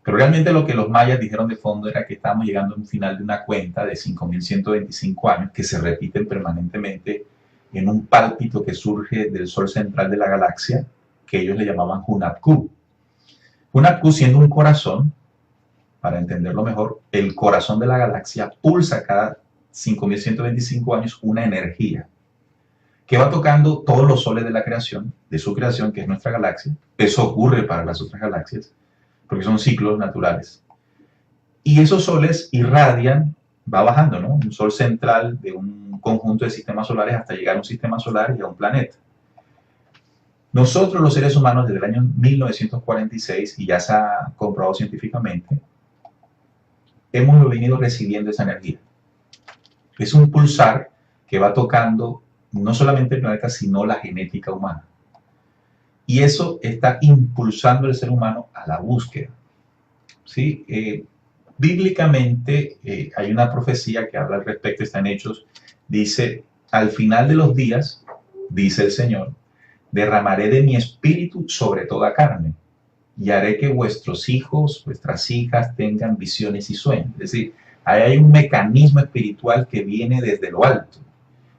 Pero realmente lo que los mayas dijeron de fondo era que estábamos llegando a un final de una cuenta de 5.125 años que se repiten permanentemente en un pálpito que surge del sol central de la galaxia, que ellos le llamaban Hunapku. Hunapku, siendo un corazón, para entenderlo mejor, el corazón de la galaxia pulsa cada 5.125 años una energía que va tocando todos los soles de la creación, de su creación, que es nuestra galaxia. Eso ocurre para las otras galaxias, porque son ciclos naturales. Y esos soles irradian, va bajando, ¿no? Un sol central de un conjunto de sistemas solares hasta llegar a un sistema solar y a un planeta. Nosotros, los seres humanos, desde el año 1946, y ya se ha comprobado científicamente, hemos venido recibiendo esa energía. Es un pulsar que va tocando no solamente el planeta, sino la genética humana. Y eso está impulsando al ser humano a la búsqueda. ¿Sí? Bíblicamente hay una profecía que habla al respecto, está en Hechos, dice, al final de los días, dice el Señor, derramaré de mi espíritu sobre toda carne y haré que vuestros hijos, vuestras hijas tengan visiones y sueños. Es decir, ahí hay un mecanismo espiritual que viene desde lo alto.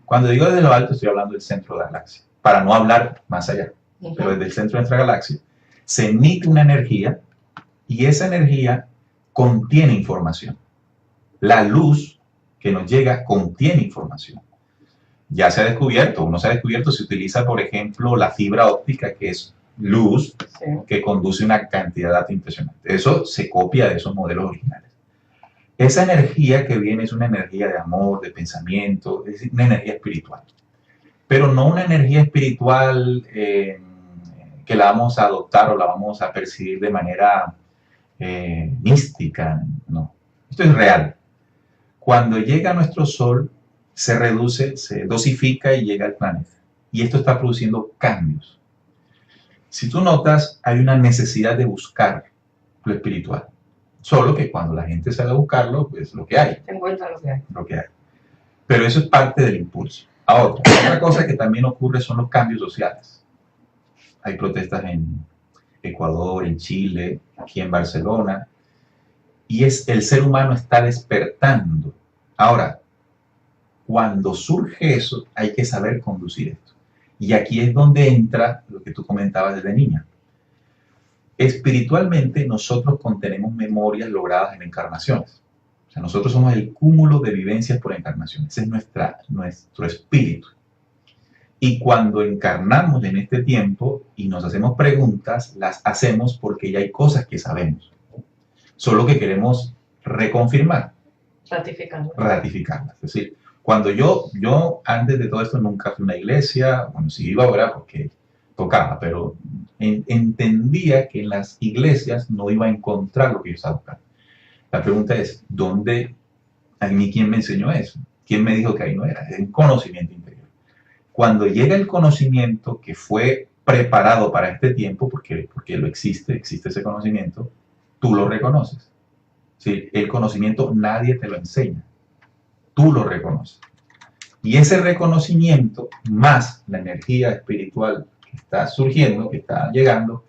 Cuando digo desde lo alto, estoy hablando del centro de la galaxia, para no hablar más allá. Pero desde el centro de nuestra galaxia se emite una energía y esa energía contiene información. La luz que nos llega contiene información. Ya se ha descubierto, o no se ha descubierto, se utiliza, por ejemplo, la fibra óptica, que es luz, sí, que conduce una cantidad de datos impresionante. Eso se copia de esos modelos originales. Esa energía que viene es una energía de amor, de pensamiento, es decir, una energía espiritual. Pero no una energía espiritual que la vamos a adoptar o la vamos a percibir de manera mística, no. Esto es real. Cuando llega a nuestro Sol, se reduce, se dosifica y llega al planeta. Y esto está produciendo cambios. Si tú notas, hay una necesidad de buscar lo espiritual. Solo que cuando la gente sale a buscarlo, pues lo que hay. Se encuentra lo que hay. Lo que hay. Pero eso es parte del impulso. Otra cosa que también ocurre son los cambios sociales. Hay protestas en Ecuador, en Chile, aquí en Barcelona. Y el ser humano está despertando. Ahora, cuando surge eso, hay que saber conducir esto. Y aquí es donde entra lo que tú comentabas desde niña. Espiritualmente, nosotros contenemos memorias logradas en encarnaciones. O sea, nosotros somos el cúmulo de vivencias por encarnación. Ese es nuestro espíritu. Y cuando encarnamos en este tiempo y nos hacemos preguntas, las hacemos porque ya hay cosas que sabemos. Solo que queremos reconfirmar. Ratificarlas. Es decir, cuando yo antes de todo esto nunca fui a una iglesia, bueno, sí iba ahora porque tocaba, pero entendía que en las iglesias no iba a encontrar lo que yo estaba buscando. La pregunta es, ¿dónde? A mí, ¿quién me enseñó eso? ¿Quién me dijo que ahí no era? Es un conocimiento interior. Cuando llega el conocimiento que fue preparado para este tiempo, porque lo existe ese conocimiento, tú lo reconoces. ¿Sí? El conocimiento nadie te lo enseña. Tú lo reconoces. Y ese reconocimiento, más la energía espiritual que está surgiendo, que está llegando,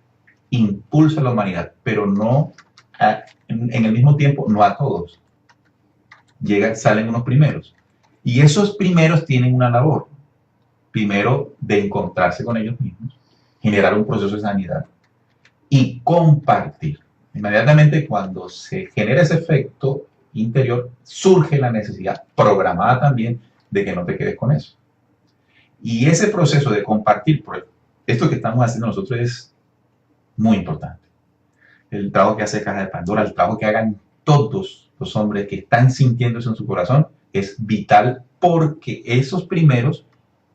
impulsa a la humanidad, pero no en el mismo tiempo, no a todos. Salen unos primeros. Y esos primeros tienen una labor. Primero, de encontrarse con ellos mismos, generar un proceso de sanidad y compartir. Inmediatamente cuando se genera ese efecto interior, surge la necesidad, programada también, de que no te quedes con eso. Y ese proceso de compartir, esto que estamos haciendo nosotros es muy importante. El trabajo que hace Caja de Pandora, el trabajo que hagan todos los hombres que están sintiendo eso en su corazón, es vital porque esos primeros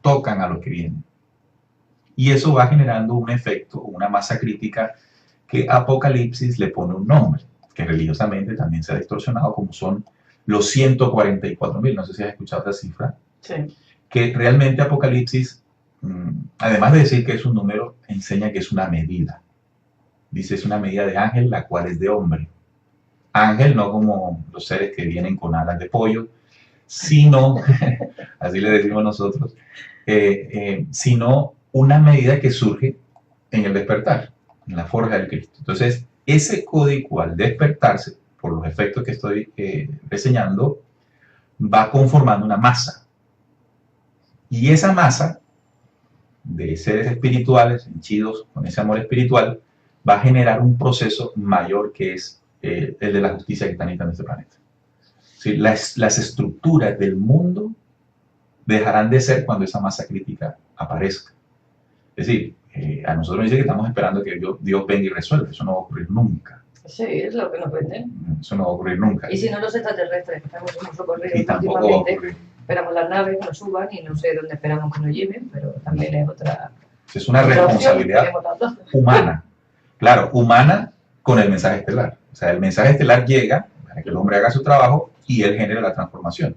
tocan a los que vienen. Y eso va generando un efecto, una masa crítica que Apocalipsis le pone un nombre, que religiosamente también se ha distorsionado, como son los 144.000. No sé si has escuchado esa cifra. Sí. Que realmente Apocalipsis, además de decir que es un número, enseña que es una medida. Dice, es una medida de ángel, la cual es de hombre. Ángel, no como los seres que vienen con alas de pollo, sino, así le decimos nosotros, sino una medida que surge en el despertar, en la forja del Cristo. Entonces, ese código, al despertarse, por los efectos que estoy reseñando, va conformando una masa. Y esa masa de seres espirituales, henchidos con ese amor espiritual, va a generar un proceso mayor que es el de la justicia que está necesitando este planeta. ¿Sí? Las estructuras del mundo dejarán de ser cuando esa masa crítica aparezca. Es decir, a nosotros nos dice que estamos esperando que Dios venga y resuelva. Eso no va a ocurrir nunca. Sí, es lo que nos venden. Eso no va a ocurrir nunca. Y si no, los extraterrestres, que hemos socorrido Y tampoco va a ocurrir. Esperamos las naves que nos suban y no sé dónde esperamos que nos lleven, pero también es otra. Es una responsabilidad humana. Claro, humana con el mensaje estelar. O sea, el mensaje estelar llega para que el hombre haga su trabajo y él genere la transformación.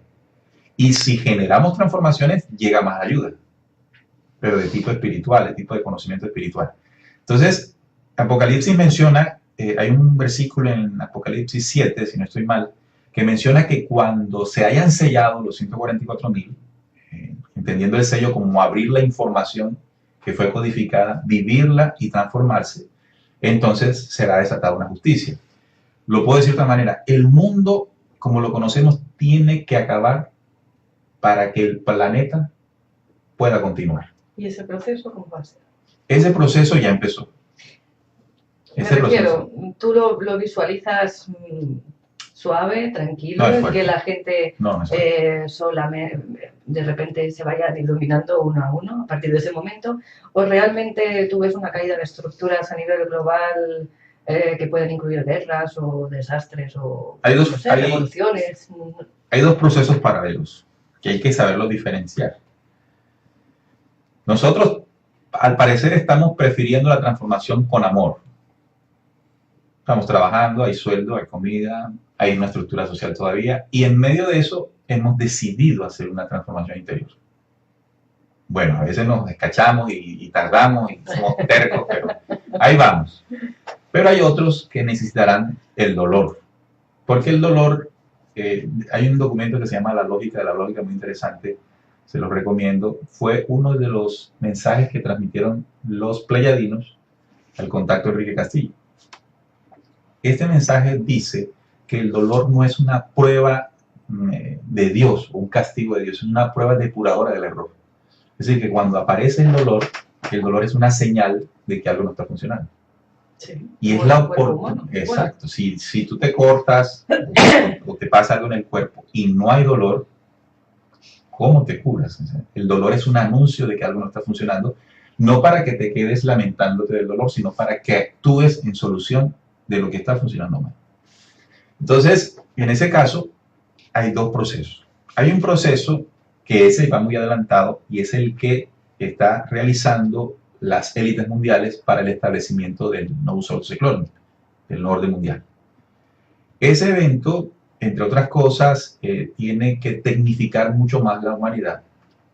Y si generamos transformaciones, llega más ayuda, pero de tipo espiritual, de tipo de conocimiento espiritual. Entonces, Apocalipsis menciona, hay un versículo en Apocalipsis 7, si no estoy mal, que menciona que cuando se hayan sellado los 144,000, entendiendo el sello como abrir la información que fue codificada, vivirla y transformarse, entonces será desatada una justicia. Lo puedo decir de otra manera, el mundo, como lo conocemos, tiene que acabar para que el planeta pueda continuar. ¿Y ese proceso cómo va a ser? Ese proceso ya empezó. Me refiero, tú lo visualizas suave, tranquilo, No, que la gente sola de repente se vaya iluminando uno a uno a partir de ese momento, o realmente tú ves una caída de estructuras a nivel global que pueden incluir guerras o desastres o revoluciones. Hay dos procesos paralelos que hay que saberlos diferenciar. Nosotros, al parecer, estamos prefiriendo la transformación con amor. Estamos trabajando, hay sueldo, hay comida, hay una estructura social todavía, y en medio de eso hemos decidido hacer una transformación interior. Bueno, a veces nos descachamos y tardamos y somos tercos, pero ahí vamos. Pero hay otros que necesitarán el dolor, porque el dolor, hay un documento que se llama La Lógica de la Lógica, muy interesante, se los recomiendo, fue uno de los mensajes que transmitieron los pleyadinos al contacto Enrique Castillo. Este mensaje dice que el dolor no es una prueba de Dios o un castigo de Dios, es una prueba depuradora del error. Es decir, que cuando aparece el dolor es una señal de que algo no está funcionando. Sí, y es la oportunidad. Exacto. Bueno. Si tú te cortas o te pasa algo en el cuerpo y no hay dolor, ¿cómo te curas? El dolor es un anuncio de que algo no está funcionando, no para que te quedes lamentándote del dolor, sino para que actúes en solución de lo que está funcionando mal. Entonces, en ese caso, hay dos procesos. Hay un proceso que ese va muy adelantado y es el que está realizando las élites mundiales para el establecimiento del Nou Sol Ciclón, del orden mundial. Ese evento, entre otras cosas, tiene que tecnificar mucho más la humanidad,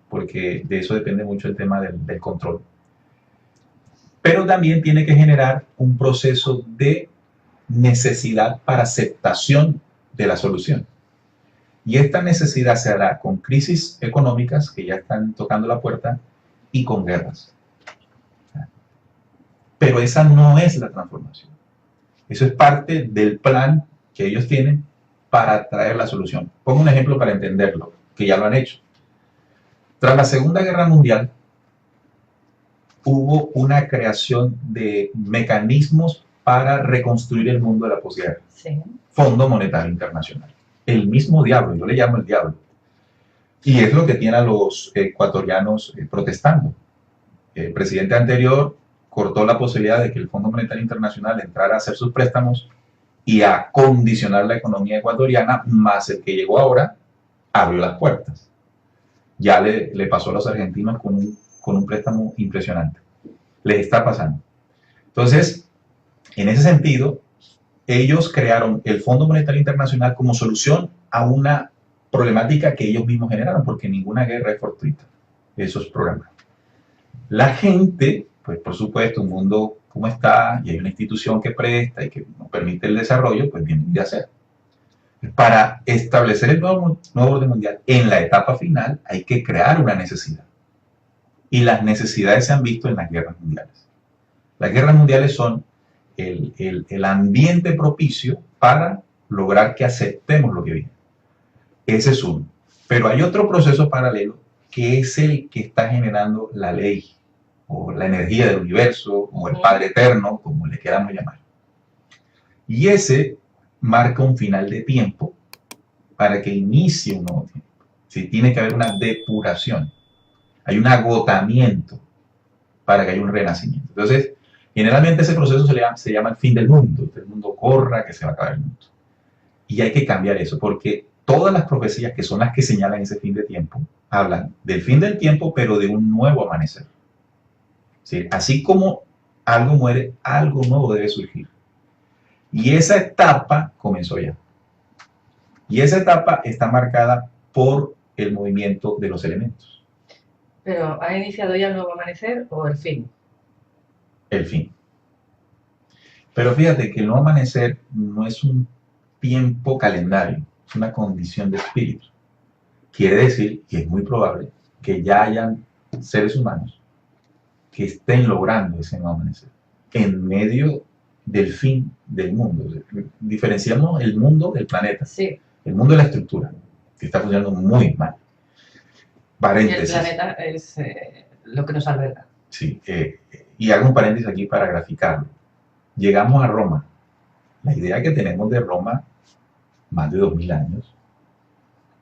porque de eso depende mucho el tema del control. Pero también tiene que generar un proceso de necesidad para aceptación de la solución. Y esta necesidad se hará con crisis económicas que ya están tocando la puerta y con guerras. Pero esa no es la transformación. Eso es parte del plan que ellos tienen para traer la solución. Pongo un ejemplo para entenderlo, que ya lo han hecho. Tras la Segunda Guerra Mundial, hubo una creación de mecanismos para reconstruir el mundo de la posguerra. Sí. Fondo Monetario Internacional. El mismo diablo, yo le llamo el diablo. Y es lo que tiene a los ecuatorianos protestando. El presidente anterior cortó la posibilidad de que el Fondo Monetario Internacional entrara a hacer sus préstamos y a condicionar la economía ecuatoriana, más el que llegó ahora abrió las puertas. Ya le pasó a los argentinos con un préstamo impresionante. Les está pasando. Entonces, en ese sentido, ellos crearon el Fondo Monetario Internacional como solución a una problemática que ellos mismos generaron, porque ninguna guerra es fortuita. Eso es programado. La gente, pues por supuesto, un mundo como está, y hay una institución que presta y que nos permite el desarrollo, pues bienvenida a ser. Para establecer el nuevo orden mundial en la etapa final hay que crear una necesidad. Y las necesidades se han visto en las guerras mundiales. Las guerras mundiales son el ambiente propicio para lograr que aceptemos lo que viene. Ese es uno. Pero hay otro proceso paralelo que es el que está generando la ley, o la energía del universo, o el Padre Eterno, como le queramos llamar. Y ese marca un final de tiempo para que inicie un nuevo tiempo. Sí, tiene que haber una depuración, hay un agotamiento para que haya un renacimiento. Entonces, generalmente ese proceso se llama el fin del mundo, que el mundo corra, que se va a acabar el mundo. Y hay que cambiar eso, porque todas las profecías que son las que señalan ese fin de tiempo, hablan del fin del tiempo, pero de un nuevo amanecer. ¿Sí? Así como algo muere, algo nuevo debe surgir. Y esa etapa comenzó ya. Y esa etapa está marcada por el movimiento de los elementos. ¿Pero ha iniciado ya el nuevo amanecer o el fin? El fin. Pero fíjate que el nuevo amanecer no es un tiempo calendario, es una condición de espíritu. Quiere decir, y es muy probable, que ya hayan seres humanos que estén logrando ese nuevo amanecer en medio del fin del mundo. Diferenciamos el mundo del planeta. Sí. El mundo de la estructura, que está funcionando muy mal. Paréntesis. Y el planeta es lo que nos alberga. Sí, y hago un paréntesis aquí para graficarlo. Llegamos a Roma. La idea que tenemos de Roma, más de 2000 años,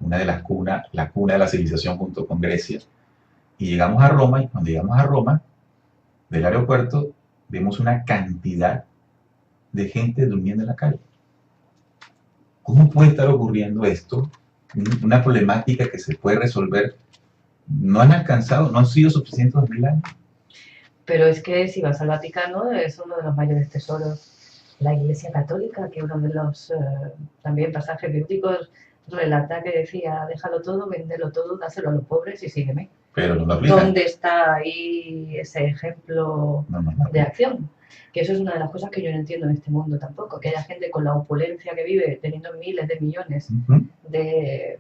una de las cunas, la cuna de la civilización junto con Grecia, y llegamos a Roma, y cuando llegamos a Roma, del aeropuerto, vemos una cantidad de gente durmiendo en la calle. ¿Cómo puede estar ocurriendo esto? Una problemática que se puede resolver. No han alcanzado, no han sido suficientes 2000 años. Pero es que si vas al Vaticano es uno de los mayores tesoros. La Iglesia Católica, que uno de los también pasajes bíblicos relata que decía, déjalo todo, véndelo todo, dáselo a los pobres y sígueme. Pero no lo aplican. ¿Dónde está ahí ese ejemplo de acción? Que eso es una de las cosas que yo no entiendo en este mundo tampoco, que haya gente con la opulencia que vive teniendo miles de millones de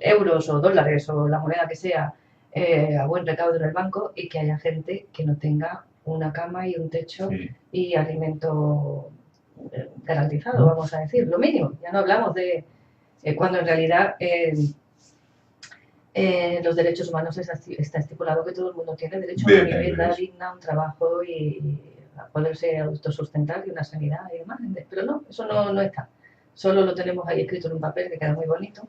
euros o dólares o la moneda que sea a buen recaudo en el banco y que haya gente que no tenga una cama y un techo y alimento garantizado, vamos a decir, lo mínimo. Ya no hablamos de cuando en realidad los derechos humanos está estipulado que todo el mundo tiene derecho a una vivienda digna, un trabajo y a poderse autosustentar y una sanidad y demás. Pero no, eso no está. Solo lo tenemos ahí escrito en un papel que queda muy bonito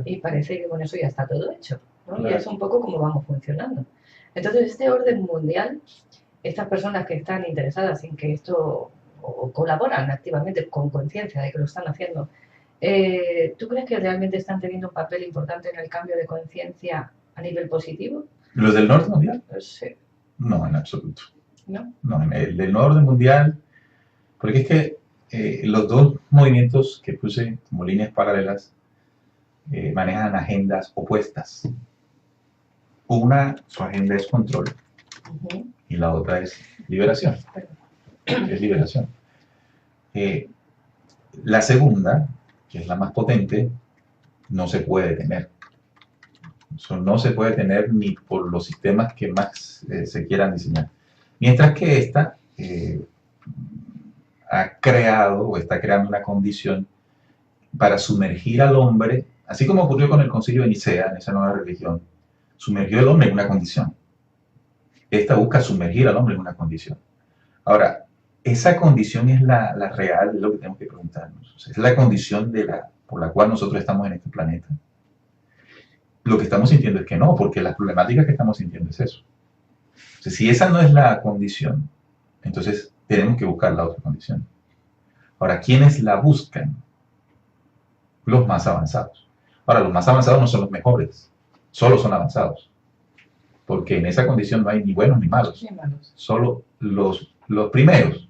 y parece que con eso ya está todo hecho, ¿no? Y es un poco como vamos funcionando. Entonces, este orden mundial, estas personas que están interesadas en que esto o colaboran activamente con conciencia de que lo están haciendo, ¿tú crees que realmente están teniendo un papel importante en el cambio de conciencia a nivel positivo? ¿Los del norte mundial? Sí. No, en absoluto. ¿No? No, el del norte mundial, porque es que los dos movimientos que puse como líneas paralelas manejan agendas opuestas. Una, su agenda es control, y la otra es liberación. Es liberación. La segunda, que es la más potente, no se puede detener. Eso no se puede detener ni por los sistemas que más se quieran diseñar. Mientras que esta ha creado o está creando una condición para sumergir al hombre, así como ocurrió con el Concilio de Nicea, en esa nueva religión, sumergió al hombre en una condición. Esta busca sumergir al hombre en una condición. Ahora, esa condición es la real, es lo que tenemos que preguntarnos. O sea, es la condición por la cual nosotros estamos en este planeta. Lo que estamos sintiendo es que no, porque las problemáticas que estamos sintiendo es eso. O sea, si esa no es la condición, entonces tenemos que buscar la otra condición. Ahora, ¿quiénes la buscan? Los más avanzados. Ahora, los más avanzados no son los mejores, solo son avanzados. Porque en esa condición no hay ni buenos ni malos, solo los primeros.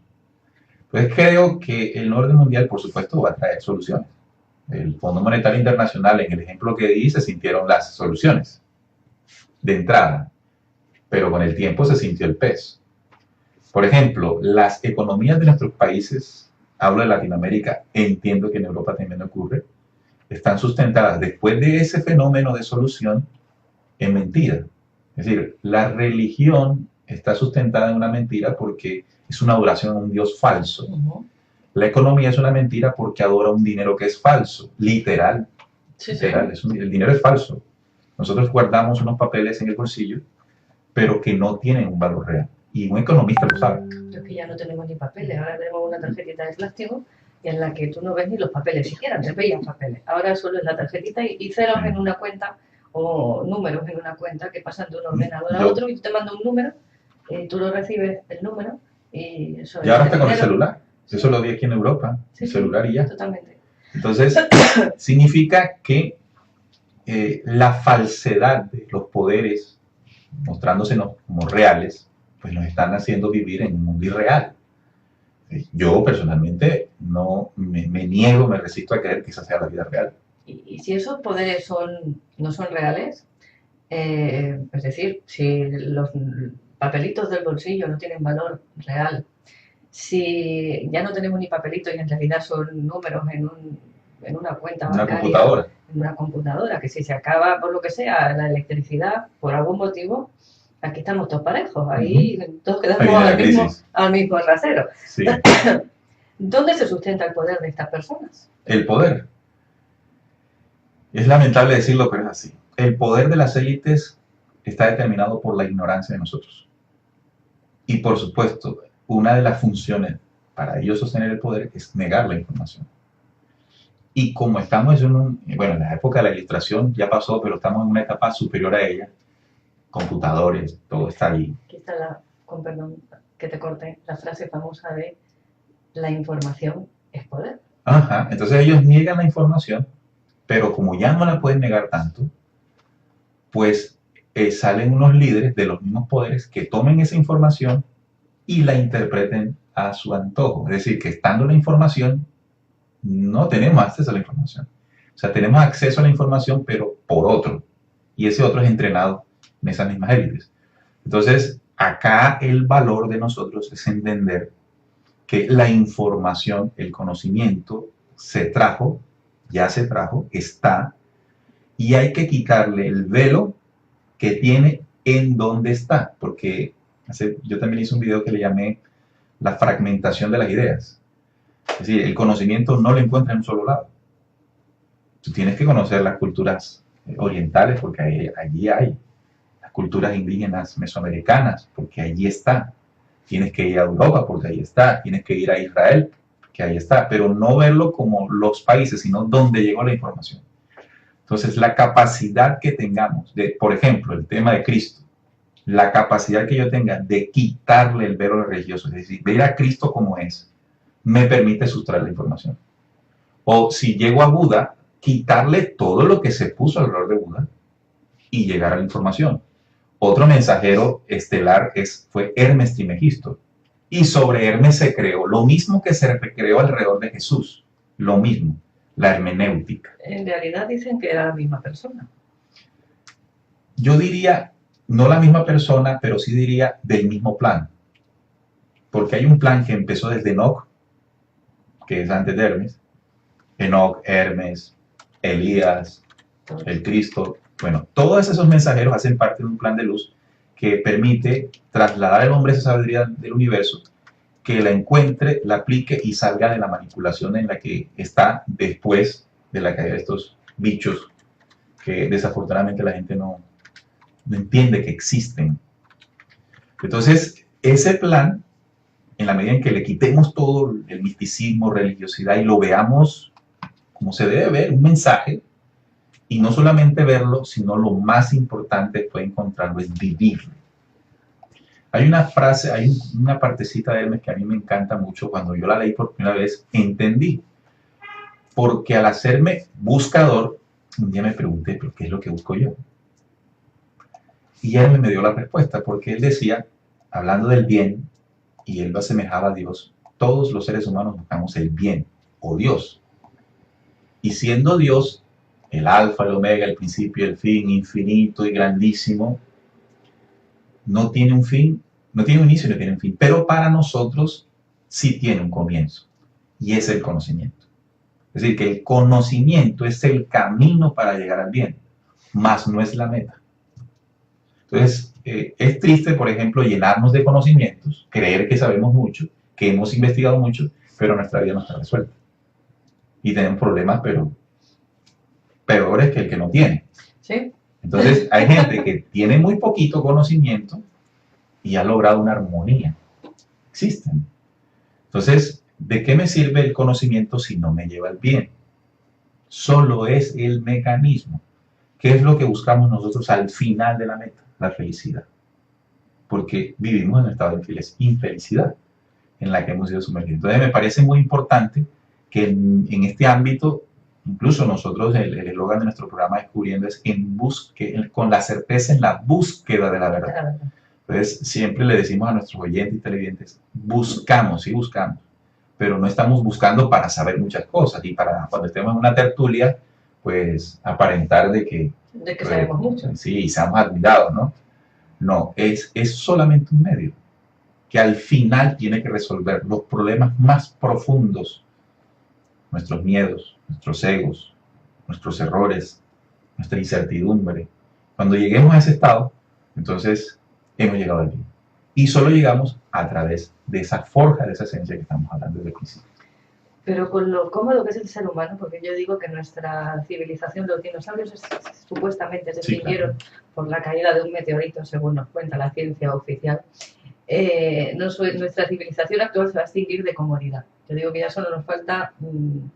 Pues creo que el orden mundial, por supuesto, va a traer soluciones. El Fondo Monetario Internacional, en el ejemplo que di, se sintieron las soluciones de entrada, pero con el tiempo se sintió el peso. Por ejemplo, las economías de nuestros países, hablo de Latinoamérica, entiendo que en Europa también ocurre, están sustentadas después de ese fenómeno de solución en mentira. Es decir, la religión está sustentada en una mentira porque es una adoración a un Dios falso. La economía es una mentira porque adora un dinero que es falso, literal. Sí, literal. El dinero es falso. Nosotros guardamos unos papeles en el bolsillo, pero que no tienen un valor real. Y un economista lo sabe. Es que ya no tenemos ni papeles, ahora tenemos una tarjetita de plástico en la que tú no ves ni los papeles siquiera, te veían papeles. Ahora solo es la tarjetita y ceros en una cuenta o números en una cuenta que pasan de un ordenador a otro y te manda un número, tú lo recibes el número y eso y ahora está con el celular. Eso lo vi aquí en Europa, el celular y ya. Totalmente. Entonces, significa que la falsedad de los poderes, mostrándosenos como reales, pues nos están haciendo vivir en un mundo irreal. Yo personalmente no me niego, me resisto a creer que esa sea la vida real. Y si esos poderes no son reales, es decir, si los papelitos del bolsillo no tienen valor real, si ya no tenemos ni papelitos y en realidad son números en una cuenta bancaria, en una computadora, que si se acaba por lo que sea la electricidad, por algún motivo, aquí estamos todos parejos, ahí todos quedamos al mismo rasero. Sí. ¿Dónde se sustenta el poder de estas personas? El poder. Es lamentable decirlo, pero es así. El poder de las élites está determinado por la ignorancia de nosotros. Y por supuesto, una de las funciones para ellos sostener el poder es negar la información. Y como estamos en la época de la ilustración ya pasó, pero estamos en una etapa superior a ella, computadores, todo está ahí. Aquí está con perdón que te corte, la frase famosa de la información es poder. Ajá, entonces ellos niegan la información, pero como ya no la pueden negar tanto, pues salen unos líderes de los mismos poderes que tomen esa información y la interpreten a su antojo. Es decir, que estando la información, no tenemos acceso a la información. O sea, tenemos acceso a la información, pero por otro. Y ese otro es entrenado en esas mismas élites. Entonces, acá el valor de nosotros es entender que la información, el conocimiento, ya se trajo, está, y hay que quitarle el velo que tiene en donde está. Porque yo también hice un video que le llamé la fragmentación de las ideas. Es decir, el conocimiento no lo encuentra en un solo lado. Tú tienes que conocer las culturas orientales porque allí hay. Las culturas indígenas mesoamericanas porque allí está. Tienes que ir a Europa porque ahí está. Tienes que ir a Israel porque ahí está. Pero no verlo como los países, sino donde llegó la información. Entonces, la capacidad que tengamos de, por ejemplo, el tema de Cristo, la capacidad que yo tenga de quitarle el velo religioso, es decir, ver a Cristo como es, me permite sustraer la información. O si llego a Buda, quitarle todo lo que se puso alrededor de Buda y llegar a la información. Otro mensajero estelar fue Hermes Trismegisto. Y sobre Hermes se creó lo mismo que se creó alrededor de Jesús. Lo mismo, la hermenéutica. En realidad dicen que era la misma persona. Yo diría, no la misma persona, pero sí diría del mismo plan. Porque hay un plan que empezó desde Enoch, que es antes de Hermes. Enoch, Hermes, Elías, el Cristo. Bueno, todos esos mensajeros hacen parte de un plan de luz que permite trasladar al hombre esa sabiduría del universo, que la encuentre, la aplique y salga de la manipulación en la que está después de la caída de estos bichos que desafortunadamente la gente no entiende que existen. Entonces, ese plan, en la medida en que le quitemos todo el misticismo, religiosidad y lo veamos como se debe ver, un mensaje, y no solamente verlo, sino lo más importante fue encontrarlo, es vivirlo. Hay una frase, hay una partecita de Hermes que a mí me encanta mucho. Cuando yo la leí por primera vez, entendí. Porque al hacerme buscador, un día me pregunté, ¿pero qué es lo que busco yo? Y Hermes me dio la respuesta, porque él decía, hablando del bien, y él lo asemejaba a Dios, todos los seres humanos buscamos el bien, o Dios. Y siendo Dios, el alfa, el omega, el principio, el fin, infinito y grandísimo, no tiene un fin, no tiene un inicio y no tiene un fin, pero para nosotros sí tiene un comienzo, y es el conocimiento. Es decir, que el conocimiento es el camino para llegar al bien, más no es la meta. Entonces, es triste, por ejemplo, llenarnos de conocimientos, creer que sabemos mucho, que hemos investigado mucho, pero nuestra vida no está resuelta. Y tenemos problemas, pero peores que el que no tiene. Sí. Entonces, hay gente que tiene muy poquito conocimiento y ha logrado una armonía. Existen. Entonces, ¿de qué me sirve el conocimiento si no me lleva al bien? Solo es el mecanismo. ¿Qué es lo que buscamos nosotros al final de la meta? La felicidad. Porque vivimos en un estado de infelicidad en la que hemos sido sumergidos. Entonces, me parece muy importante que en este ámbito, incluso nosotros, el eslogan de nuestro programa Descubriendo es con la certeza en la búsqueda de la verdad. Entonces, siempre le decimos a nuestros oyentes y televidentes, buscamos, sí buscamos, pero no estamos buscando para saber muchas cosas y para cuando estemos en una tertulia, pues aparentar de que pues, sabemos mucho. Sí, y seamos admirados, ¿no? No, es solamente un medio que al final tiene que resolver los problemas más profundos, nuestros miedos, nuestros egos, nuestros errores, nuestra incertidumbre. Cuando lleguemos a ese estado, entonces hemos llegado al bien. Y solo llegamos a través de esa forja, de esa esencia que estamos hablando desde el principio. Pero con lo cómodo que es el ser humano, porque yo digo que nuestra civilización, los dinosaurios supuestamente se extinguieron por la caída de un meteorito, según nos cuenta la ciencia oficial. Nuestra civilización actual se va a extinguir de comodidad. Yo digo que ya solo nos falta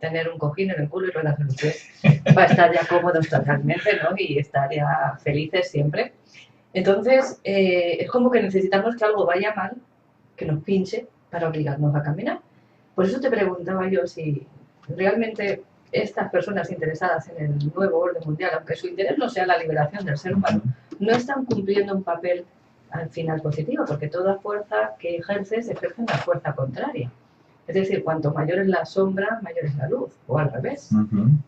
tener un cojín en el culo y ruedas en los pies para estar ya cómodos totalmente, ¿no? Y estar ya felices siempre. Entonces, es como que necesitamos que algo vaya mal, que nos pinche para obligarnos a caminar. Por eso te preguntaba yo si realmente estas personas interesadas en el nuevo orden mundial, aunque su interés no sea la liberación del ser humano, no están cumpliendo un papel al final positivo, porque toda fuerza que ejerces ejerce una fuerza contraria. Es decir, cuanto mayor es la sombra, mayor es la luz, o al revés.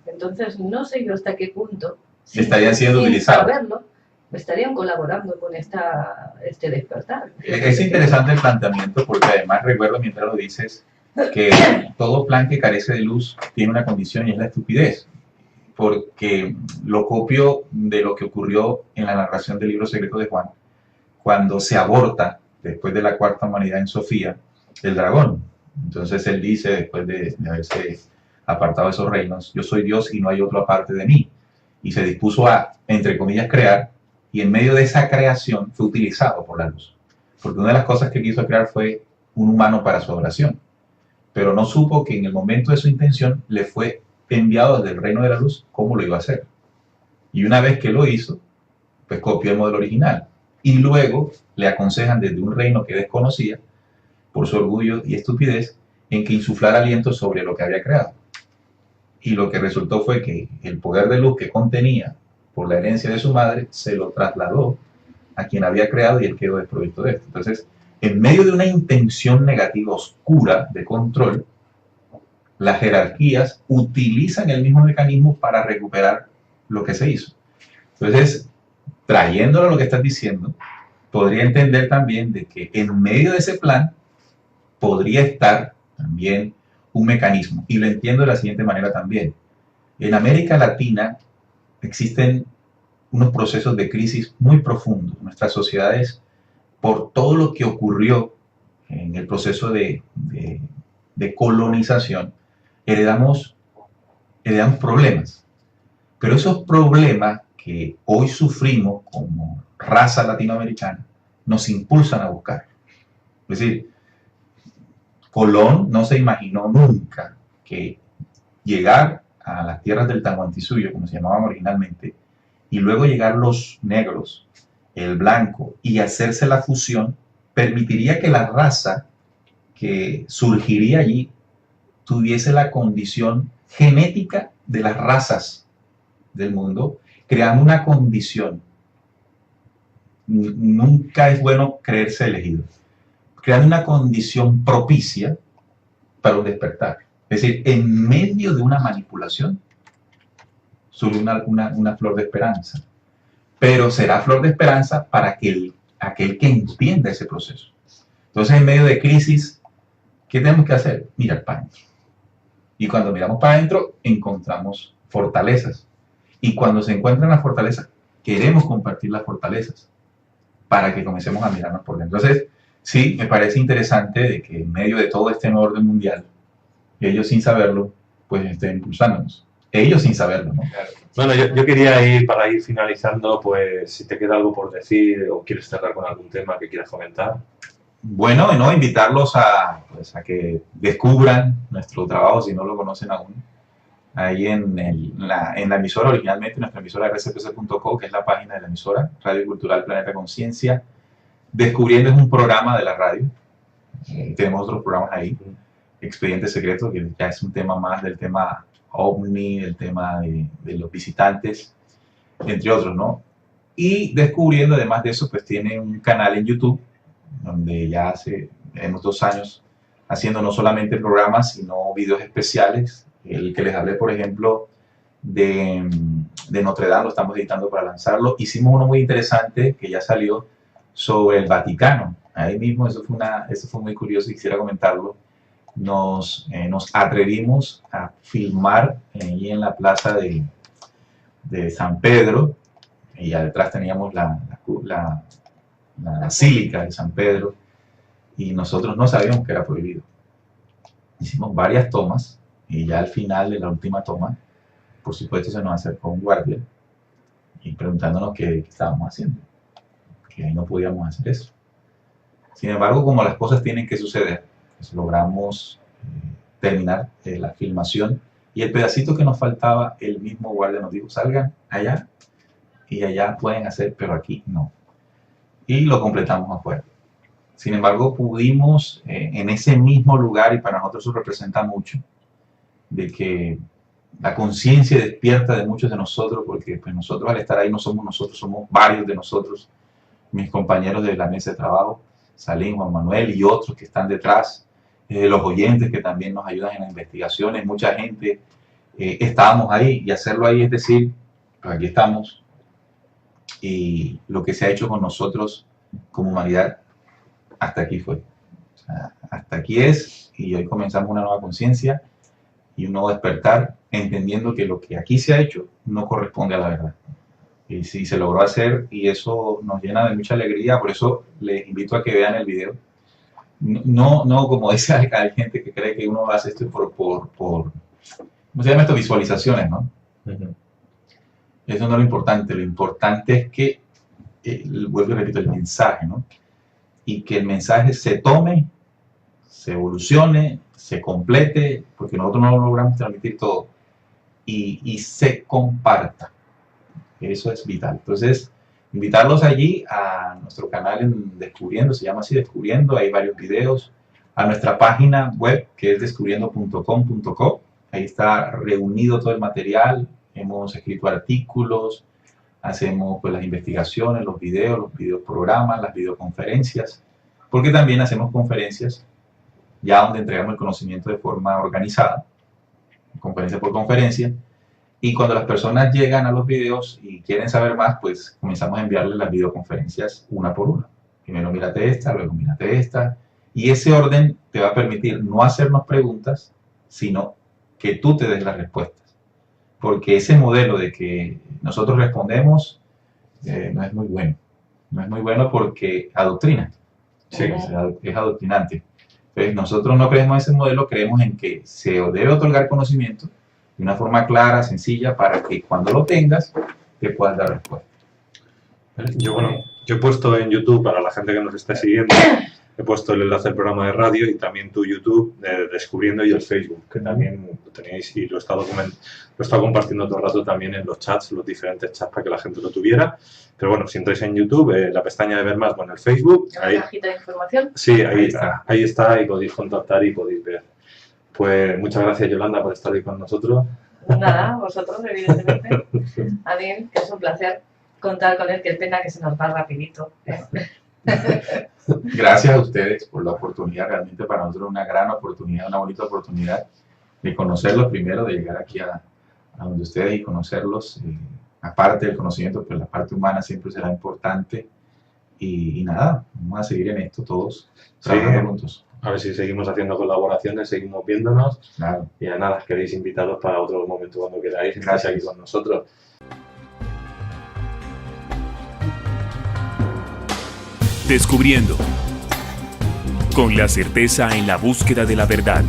Entonces, no sé yo hasta qué punto, estarían siendo utilizados. Saberlo, estarían colaborando con este despertar. Es interesante el planteamiento, porque además recuerdo mientras lo dices, que todo plan que carece de luz tiene una condición y es la estupidez, porque lo copio de lo que ocurrió en la narración del libro secreto de Juan, cuando se aborta, después de la cuarta humanidad en Sofía, el dragón. Entonces él dice, después de haberse apartado de esos reinos, yo soy Dios y no hay otro aparte de mí. Y se dispuso a, entre comillas, crear, y en medio de esa creación fue utilizado por la luz. Porque una de las cosas que quiso crear fue un humano para su adoración. Pero no supo que en el momento de su intención le fue enviado desde el reino de la luz cómo lo iba a hacer. Y una vez que lo hizo, pues copió el modelo original. Y luego le aconsejan desde un reino que desconocía, por su orgullo y estupidez, en que insuflara aliento sobre lo que había creado. Y lo que resultó fue que el poder de luz que contenía por la herencia de su madre se lo trasladó a quien había creado y él quedó desprovisto de esto. Entonces, en medio de una intención negativa oscura de control, las jerarquías utilizan el mismo mecanismo para recuperar lo que se hizo. Entonces, trayéndolo a lo que estás diciendo, podría entender también de que en medio de ese plan podría estar también un mecanismo. Y lo entiendo de la siguiente manera también. En América Latina existen unos procesos de crisis muy profundos. Nuestras sociedades, por todo lo que ocurrió en el proceso de colonización, heredamos problemas. Pero esos problemas que hoy sufrimos como raza latinoamericana nos impulsan a buscar. Es decir, Colón no se imaginó nunca que llegar a las tierras del Tahuantinsuyo, como se llamaban originalmente, y luego llegar los negros, el blanco, y hacerse la fusión, permitiría que la raza que surgiría allí tuviese la condición genética de las razas del mundo, creando una condición. Nunca es bueno creerse elegido. Creando una condición propicia para un despertar. Es decir, en medio de una manipulación surge una flor de esperanza. Pero será flor de esperanza para aquel que entienda ese proceso. Entonces, en medio de crisis, ¿qué tenemos que hacer? Mirar para adentro. Y cuando miramos para adentro, encontramos fortalezas. Y cuando se encuentran las fortalezas, queremos compartir las fortalezas para que comencemos a mirarnos por dentro. Entonces, sí, me parece interesante de que en medio de todo este nuevo orden mundial, ellos sin saberlo, pues estén impulsándonos. Ellos sin saberlo, ¿no? Bueno, yo quería para ir finalizando, pues si te queda algo por decir o quieres cerrar con algún tema que quieras comentar. Bueno, ¿no? Invitarlos pues, a que descubran nuestro trabajo si no lo conocen aún. Ahí en la emisora, originalmente nuestra emisora rcpc.co, que es la página de la emisora, Radio Cultural Planeta Conciencia. Descubriendo es un programa de la radio. Tenemos otros programas ahí. Expediente Secreto, que ya es un tema más del tema OVNI, el tema de los visitantes, entre otros, ¿no? Y Descubriendo, además de eso, pues tiene un canal en YouTube, donde ya tenemos 2 años haciendo no solamente programas, sino videos especiales. El que les hablé, por ejemplo, de Notre Dame, lo estamos editando para lanzarlo. Hicimos uno muy interesante que ya salió sobre el Vaticano. Ahí mismo, eso fue muy curioso y quisiera comentarlo. Nos atrevimos a filmar ahí en la plaza de San Pedro, y detrás teníamos la basílica de San Pedro, y nosotros no sabíamos que era prohibido. Hicimos varias tomas, y ya al final de la última toma, por supuesto, se nos acercó un guardia y preguntándonos qué estábamos haciendo, que ahí no podíamos hacer eso. Sin embargo, como las cosas tienen que suceder, pues logramos terminar la filmación, y el pedacito que nos faltaba, el mismo guardia nos dijo: salgan allá y allá pueden hacer, pero aquí no. Y lo completamos afuera. Sin embargo, pudimos en ese mismo lugar, y para nosotros eso representa mucho, de que la conciencia despierta de muchos de nosotros, porque pues nosotros al estar ahí no somos nosotros, somos varios de nosotros, mis compañeros de la mesa de trabajo, Salim, Juan Manuel y otros que están detrás, los oyentes que también nos ayudan en las investigaciones, mucha gente. Estábamos ahí, y hacerlo ahí es decir, pues aquí estamos, y lo que se ha hecho con nosotros como humanidad, hasta aquí fue. O sea, hasta aquí es, y hoy comenzamos una nueva conciencia y un nuevo despertar, entendiendo que lo que aquí se ha hecho no corresponde a la verdad. Y sí, se logró hacer, y eso nos llena de mucha alegría. Por eso les invito a que vean el video. No como dice, hay gente que cree que uno hace esto por ¿cómo se llama esto? Visualizaciones, ¿no? Uh-huh. Eso no es lo importante. Lo importante es que, vuelvo y repito, el mensaje, ¿no? Y que el mensaje se tome, se evolucione, se complete, porque nosotros no lo logramos transmitir todo, y se comparta. Eso es vital. Entonces, invitarlos allí a nuestro canal en Descubriendo, se llama así, Descubriendo, hay varios videos, a nuestra página web, que es descubriendo.com.co, ahí está reunido todo el material, hemos escrito artículos, hacemos pues las investigaciones, los videoprogramas, las videoconferencias, porque también hacemos conferencias ya donde entregamos el conocimiento de forma organizada, conferencia por conferencia, y cuando las personas llegan a los videos y quieren saber más, pues comenzamos a enviarles las videoconferencias una por una. Primero mírate esta, luego mírate esta, y ese orden te va a permitir no hacernos preguntas, sino que tú te des las respuestas. Porque ese modelo de que nosotros respondemos no es muy bueno. No es muy bueno porque adoctrina. Sí, es adoctrinante. Entonces, nosotros no creemos en ese modelo, creemos en que se debe otorgar conocimiento de una forma clara, sencilla, para que cuando lo tengas, te puedas dar respuesta. Yo he puesto en YouTube, para la gente que nos esté siguiendo, he puesto el enlace del programa de radio y también tu YouTube de Descubriendo, y el Facebook, que también lo tenéis, y lo he estado compartiendo todo el rato también en los chats, los diferentes chats, para que la gente lo tuviera. Pero bueno, si entráis en YouTube, la pestaña de ver más, bueno, el Facebook. Ahí, la cajita de información. Sí, ahí está, y podéis contactar y podéis ver. Pues muchas gracias, Yolanda, por estar ahí con nosotros. Nada, vosotros, evidentemente. A mí, que es un placer contar con él, que es pena que se nos va rapidito. Gracias a ustedes por la oportunidad, realmente para nosotros una gran oportunidad, una bonita oportunidad de conocerlos primero, de llegar aquí a donde ustedes y conocerlos. Aparte del conocimiento, pues la parte humana siempre será importante, y nada, vamos a seguir en esto todos, trabajando juntos. A ver si seguimos haciendo colaboraciones, seguimos viéndonos. Claro. Y a nada, queréis invitaros para otro momento cuando queráis. Gracias. Aquí con nosotros. Descubriendo. Con la certeza en la búsqueda de la verdad.